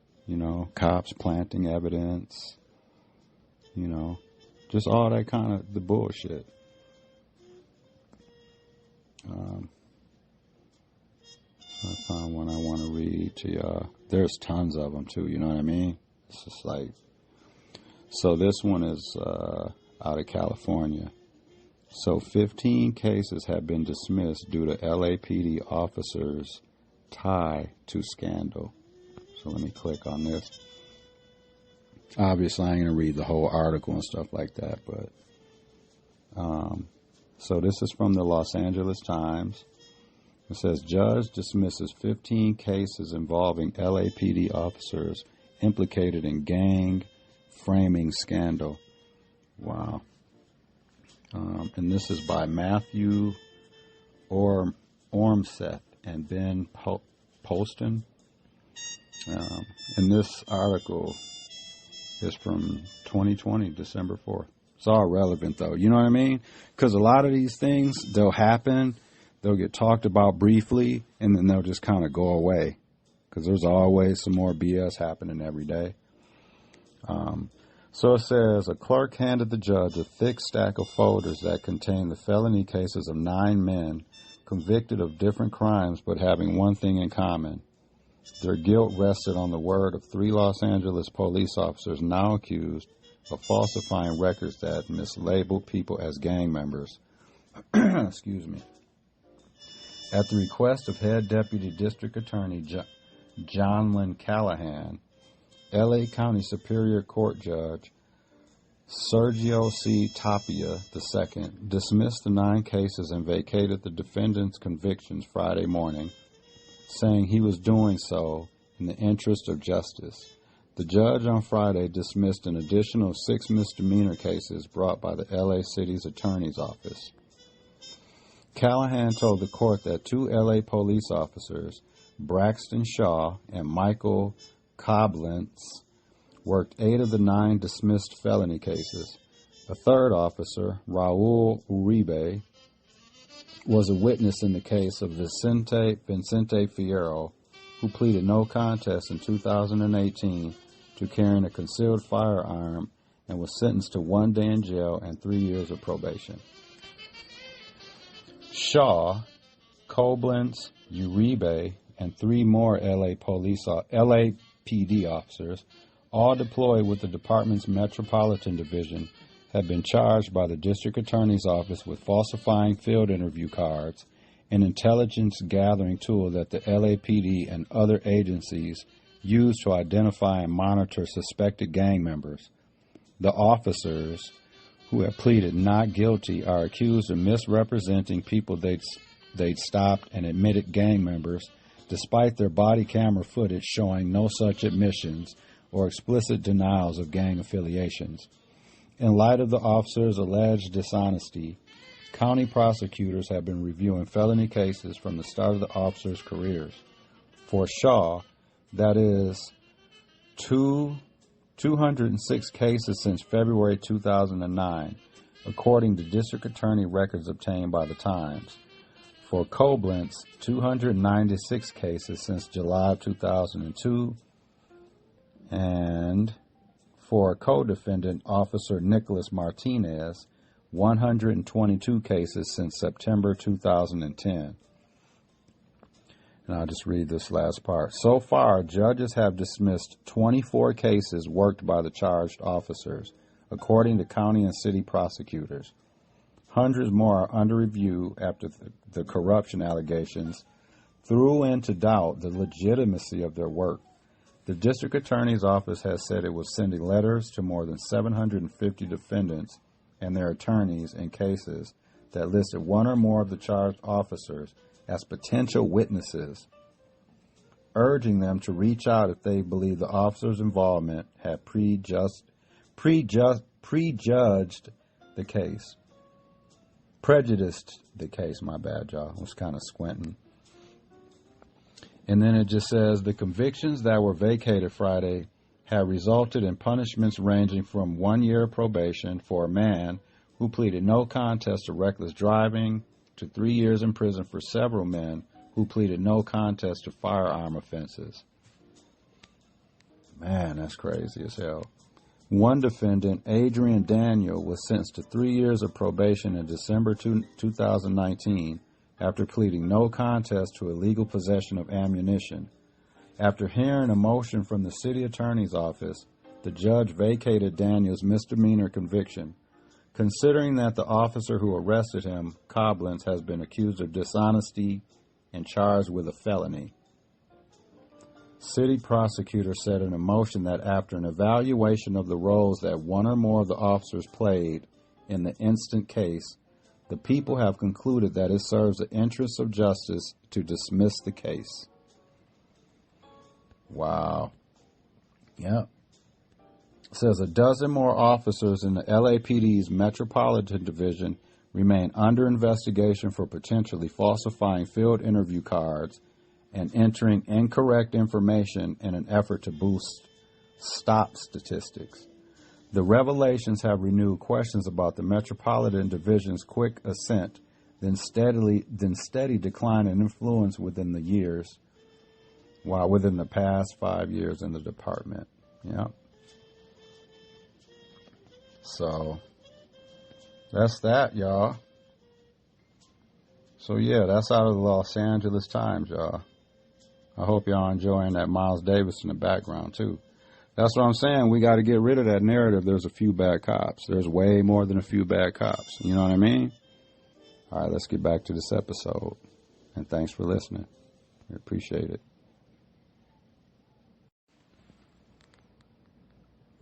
O: Cops planting evidence, just all that kind of the bullshit. So I found one I want to read to y'all. There's tons of them too, you know what I mean? It's just like, so this one is out of California. So 15 cases have been dismissed due to LAPD officers' tie to scandal. So let me click on this. Obviously, I ain't going to read the whole article and stuff like that, but so this is from the Los Angeles Times. It says, judge dismisses 15 cases involving LAPD officers implicated in gang framing scandal. Wow. And this is by Matthew Ormseth and Ben Poston. And this article is from 2020, December 4th. It's all relevant, though. You know what I mean? Because a lot of these things, they'll happen, they'll get talked about briefly, and then they'll just kind of go away. Because there's always some more BS happening every day. So it says, a clerk handed the judge a thick stack of folders that contained the felony cases of 9 men convicted of different crimes but having one thing in common. Their guilt rested on the word of 3 Los Angeles police officers now accused of falsifying records that mislabeled people as gang members. Excuse me. At the request of Head Deputy District Attorney John Lynn Callahan, L.A. County Superior Court Judge Sergio C. Tapia II dismissed the 9 cases and vacated the defendant's convictions Friday morning, saying he was doing so in the interest of justice. The judge on Friday dismissed an additional 6 misdemeanor cases brought by the L.A. City's Attorney's Office. Callahan told the court that 2 L.A. police officers, Braxton Shaw and Michael Koblenz, worked 8 of the 9 dismissed felony cases. A third officer, Raul Uribe, was a witness in the case of Vicente Fierro, who pleaded no contest in 2018 to carrying a concealed firearm and was sentenced to 1 day in jail and 3 years of probation. Shaw, Koblenz, Uribe, and 3 more LAPD officers all deployed with the department's Metropolitan Division, have been charged by the District Attorney's Office with falsifying field interview cards, an intelligence gathering tool that the LAPD and other agencies use to identify and monitor suspected gang members. The officers, who have pleaded not guilty, are accused of misrepresenting people they'd stopped and admitted gang members, despite their body camera footage showing no such admissions or explicit denials of gang affiliations. In light of the officers' alleged dishonesty, county prosecutors have been reviewing felony cases from the start of the officers' careers. For Shaw, that is 206 cases since February 2009, according to District Attorney records obtained by the Times. For Koblenz, 296 cases since July of 2002, and for co-defendant Officer Nicholas Martinez, 122 cases since September 2010. And I'll just read this last part. So far, judges have dismissed 24 cases worked by the charged officers, according to county and city prosecutors. Hundreds more are under review after the corruption allegations threw into doubt the legitimacy of their work. The district attorney's office has said it was sending letters to more than 750 defendants and their attorneys in cases that listed one or more of the charged officers as potential witnesses, urging them to reach out if they believe the officers' involvement had prejudged the case. Prejudiced the case, my bad, y'all. I was kind of squinting. And then it just says, the convictions that were vacated Friday have resulted in punishments ranging from 1 year probation for a man who pleaded no contest to reckless driving to 3 years in prison for several men who pleaded no contest to firearm offenses. Man, that's crazy as hell. One defendant, Adrian Daniel, was sentenced to 3 years of probation in December 2019 after pleading no contest to illegal possession of ammunition. After hearing a motion from the city attorney's office, the judge vacated Daniel's misdemeanor conviction. Considering that the officer who arrested him, Koblenz, has been accused of dishonesty and charged with a felony. City prosecutor said in a motion that after an evaluation of the roles that one or more of the officers played in the instant case, the people have concluded that it serves the interests of justice to dismiss the case. Wow. Yep. It says a dozen more officers in the LAPD's Metropolitan Division remain under investigation for potentially falsifying field interview cards and entering incorrect information in an effort to boost stop statistics. The revelations have renewed questions about the Metropolitan Division's quick ascent, then steady decline in influence within the years, while within the past 5 years in the department. Yeah. So, that's that, y'all. So, yeah, that's out of the Los Angeles Times, y'all. I hope y'all enjoying that Miles Davis in the background, too. That's what I'm saying. We got to get rid of that narrative. There's a few bad cops. There's way more than a few bad cops. You know what I mean? All right, let's get back to this episode. And thanks for listening. I appreciate it.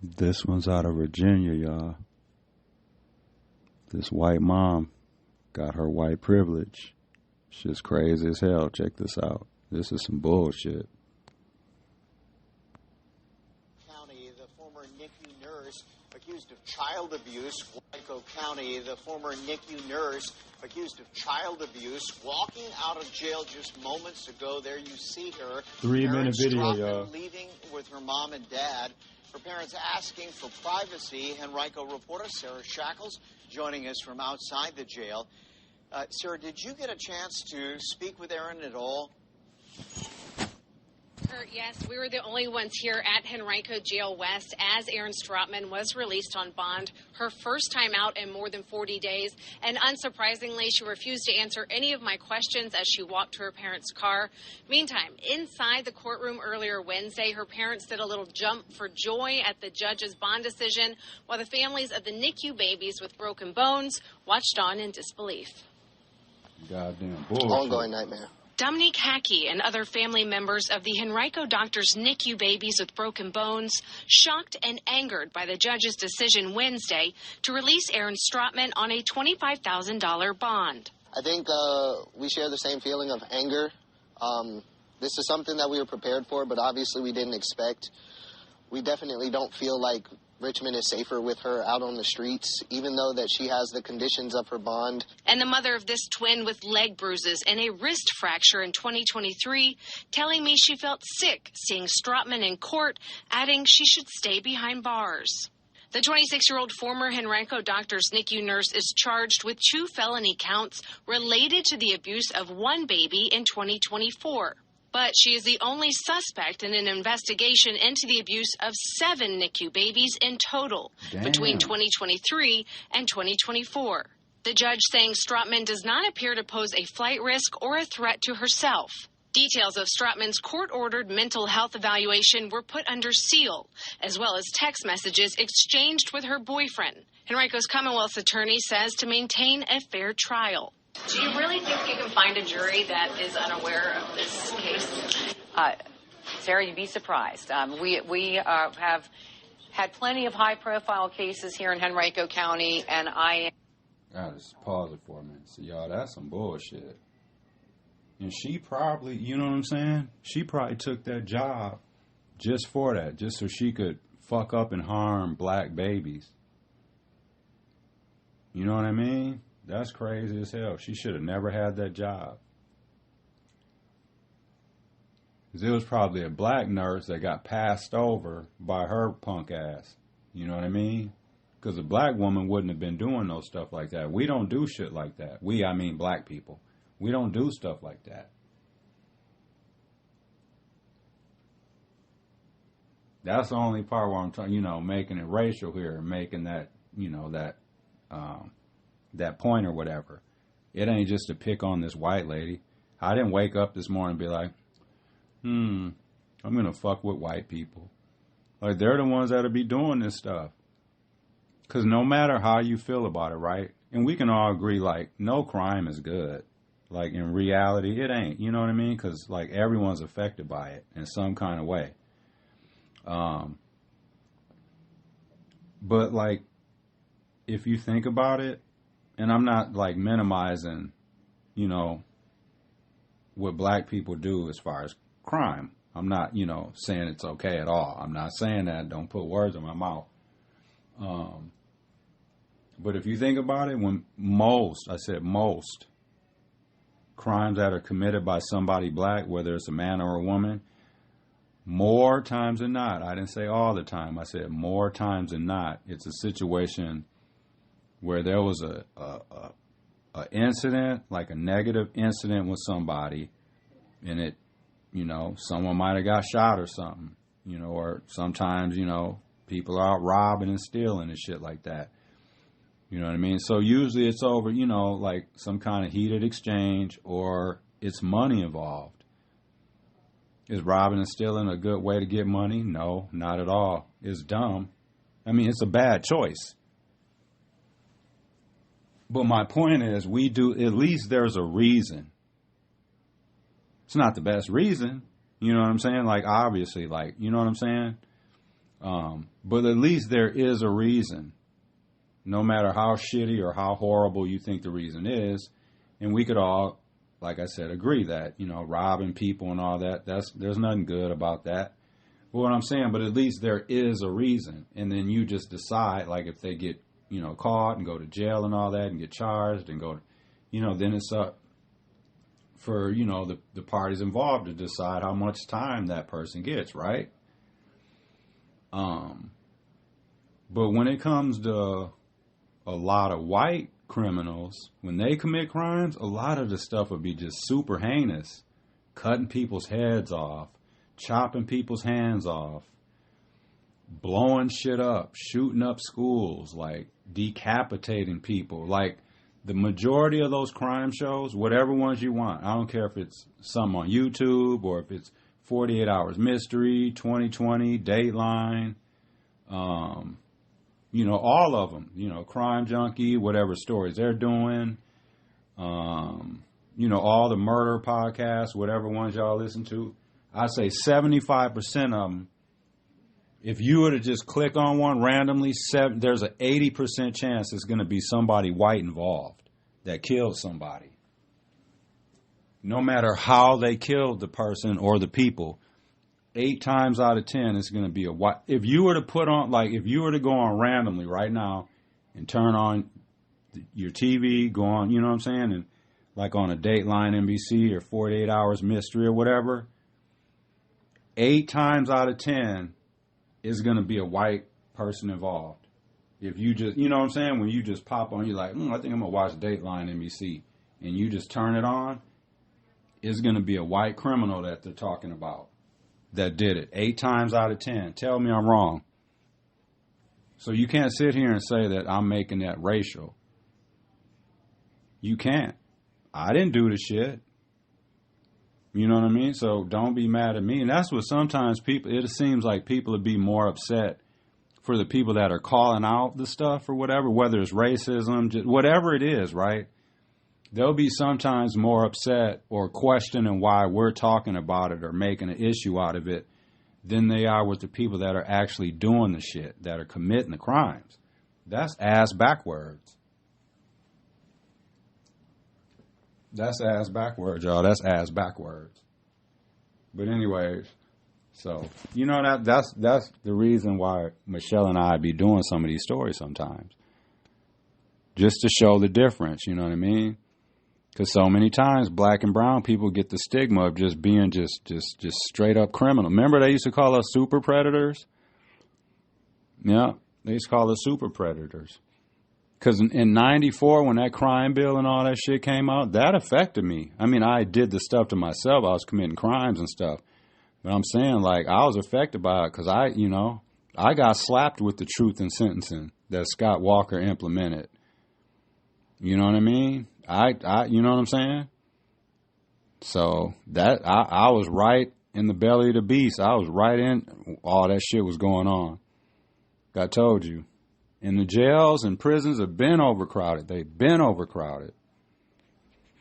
O: This one's out of Virginia, y'all. This white mom got her white privilege. Shit's crazy as hell. Check this out. This is some bullshit.
H: County, the former NICU nurse accused of child abuse. Waco County, the former NICU nurse accused of child abuse, walking out of jail just moments ago. There you see her.
O: 3-minute video, y'all.
H: Leaving with her mom and dad. Her parents asking for privacy. Henrico reporter Sarah Shackles joining us from outside the jail. Sarah, did you get a chance to speak with Aaron at all?
S: Yes, we were the only ones here at Henrico Jail West as Erin Stratman was released on bond, her first time out in more than 40 days. And unsurprisingly, she refused to answer any of my questions as she walked to her parents' car. Meantime, inside the courtroom earlier Wednesday, her parents did a little jump for joy at the judge's bond decision, while the families of the NICU babies with broken bones watched on in disbelief.
O: Goddamn bullshit.
T: Ongoing nightmare.
S: Dominique Hackey and other family members of the Henrico doctors' NICU babies with broken bones shocked and angered by the judge's decision Wednesday to release Erin Stratman on a $25,000 bond.
T: I think we share the same feeling of anger. This is something that we were prepared for, but obviously we didn't expect. We definitely don't feel like Richmond is safer with her out on the streets, even though that she has the conditions of her bond.
S: And the mother of this twin with leg bruises and a wrist fracture in 2023, telling me she felt sick seeing Stratman in court, adding she should stay behind bars. The 26-year-old former Henrico doctor's NICU nurse is charged with 2 felony counts related to the abuse of one baby in 2024. But she is the only suspect in an investigation into the abuse of 7 NICU babies in total between 2023 and 2024. The judge saying Stratman does not appear to pose a flight risk or a threat to herself. Details of Stratman's court-ordered mental health evaluation were put under seal, as well as text messages exchanged with her boyfriend. Henrico's Commonwealth's attorney says to maintain a fair trial. Do you really think you can find a jury that is unaware of this case?
U: Sarah, you'd be surprised. We have had plenty of high-profile cases here in Henrico County, and I
O: just pause it for a minute. So, y'all, that's some bullshit. And she probably, you know what I'm saying? She probably took that job just for that, just so she could fuck up and harm black babies. You know what I mean? That's crazy as hell. She should have never had that job. Because it was probably a black nurse that got passed over by her punk ass. You know what I mean? Because a black woman wouldn't have been doing no stuff like that. We don't do shit like that. We, I mean black people. We don't do stuff like that. That's the only part where I'm trying, making it racial here, making that, that point or whatever. It ain't just to pick on this white lady. I didn't wake up this morning and be like, I'm going to fuck with white people. Like, they're the ones that'll be doing this stuff. Because no matter how you feel about it, right? And we can all agree, like, no crime is good. Like, in reality, it ain't. You know what I mean? Because, like, everyone's affected by it in some kind of way. But, like, if you think about it, and I'm not, like, minimizing, what black people do as far as crime. I'm not, saying it's okay at all. I'm not saying that. Don't put words in my mouth. But if you think about it, when most crimes that are committed by somebody black, whether it's a man or a woman, more times than not, I didn't say all the time, I said more times than not, it's a situation where there was a incident, like a negative incident with somebody, and it, someone might have got shot or something, or sometimes, people are out robbing and stealing and shit like that. You know what I mean? So usually it's over, like some kind of heated exchange, or it's money involved. Is robbing and stealing a good way to get money? No, not at all. It's dumb. I mean, it's a bad choice. But my point is, at least there's a reason. It's not the best reason. You know what I'm saying? Like, obviously, like, you know what I'm saying? But at least there is a reason. No matter how shitty or how horrible you think the reason is. And we could all, like I said, agree that, robbing people and all that, there's nothing good about that. But what I'm saying, but at least there is a reason. And then you just decide, like, if they get, caught and go to jail and all that and get charged and go, then it's up for, the parties involved to decide how much time that person gets, right? But when it comes to a lot of white criminals, when they commit crimes, a lot of the stuff would be just super heinous. Cutting people's heads off, chopping people's hands off, blowing shit up, shooting up schools, like decapitating people. Like the majority of those crime shows, whatever ones you want, I don't care if it's some on YouTube or if it's 48 Hours Mystery, 2020, Dateline, you know, all of them, you know, Crime Junkie, whatever stories they're doing, you know, all the murder podcasts, whatever ones y'all listen to. I say 75% of them, if you were to just click on one randomly, there's an 80% chance it's going to be somebody white involved that killed somebody. No matter how they killed the person or the people, 8 times out of 10 it's going to be a white. If you were to put on, like, if you were to go on randomly right now and turn on your TV, go on, you know what I'm saying, and like on a Dateline NBC or 48 Hours Mystery or whatever, 8 times out of 10 is going to be a white person involved. If you just, you know what I'm saying, when you just pop on, you're like, I think I'm going to watch Dateline NBC, and you just turn it on, it's going to be a white criminal that they're talking about that did it. 8 times out of 10. Tell me I'm wrong. So you can't sit here and say that I'm making that racial. You can't. I didn't do the shit. You know what I mean? So don't be mad at me. And that's what sometimes people, it seems like people would be more upset for the people that are calling out the stuff or whatever, whether it's racism, just whatever it is, right? They'll be sometimes more upset or questioning why we're talking about it or making an issue out of it than they are with the people that are actually doing the shit, that are committing the crimes. That's ass backwards. That's ass backwards, y'all. That's ass backwards. But anyways, so, you know, that's the reason why Michelle and I be doing some of these stories sometimes. Just to show the difference, you know what I mean? Because so many times black and brown people get the stigma of just being just straight up criminal. Remember they used to call us super predators? Yeah, they used to call us super predators. Because in 94, when that crime bill and all that shit came out, that affected me. I mean, I did the stuff to myself. I was committing crimes and stuff. But I'm saying, like, I was affected by it because I got slapped with the truth in sentencing that Scott Walker implemented. You know what I mean? You know what I'm saying? So that I was right in the belly of the beast. I was right in all that shit was going on. I told you. And the jails and prisons have been overcrowded. They've been overcrowded.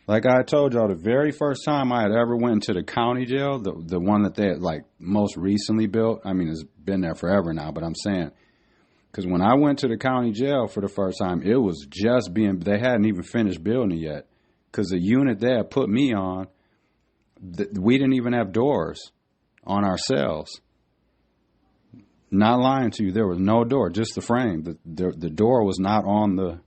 O: Like I told y'all, the very first time I had ever went to the county jail, the one that they had like most recently built, I mean, it's been there forever now, but I'm saying, because when I went to the county jail for the first time, it was just they hadn't even finished building it yet. Because the unit they had put me on, we didn't even have doors on our cells. Not lying to you, there was no door, just the frame. The door was not on the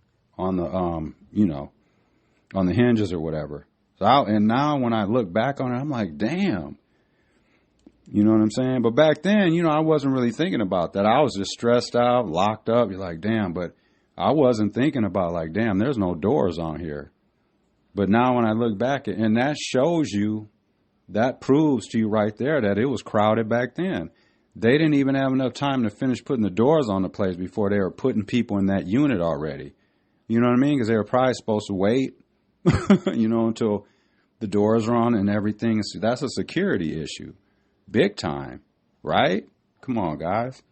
O: hinges or whatever. And now when I look back on it, I'm like, damn. You know what I'm saying? But back then, I wasn't really thinking about that. I was just stressed out, locked up. You're like, damn. But I wasn't thinking about like, damn, there's no doors on here. But now when I look back, and that shows you, that proves to you right there that it was crowded back then. They didn't even have enough time to finish putting the doors on the place before they were putting people in that unit already. You know what I mean? Because they were probably supposed to wait, until the doors are on and everything. That's a security issue. Big time, right? Come on, guys.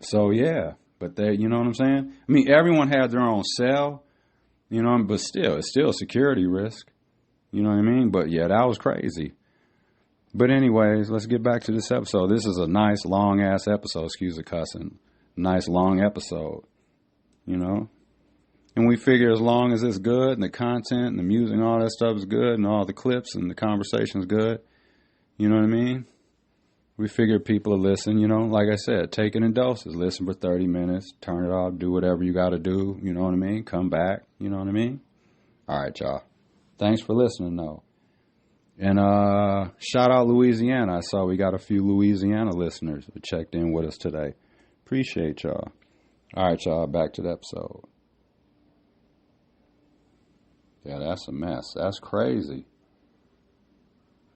O: So, yeah. But they, you know what I'm saying? I mean, everyone had their own cell, but still, it's still a security risk. You know what I mean? But, yeah, that was crazy. But anyways, let's get back to this episode. This is a nice, long-ass episode. Excuse the cussing. Nice, long episode. And we figure as long as it's good and the content and the music and all that stuff is good and all the clips and the conversation's good, you know what I mean? We figure people will listen, like I said, take it in doses. Listen for 30 minutes, turn it off, do whatever you got to do, you know what I mean? Come back, you know what I mean? All right, y'all. Thanks for listening, though. And shout out Louisiana. I saw we got a few Louisiana listeners that checked in with us today. Appreciate y'all. All right, y'all, back to the episode. Yeah, that's a mess. That's crazy.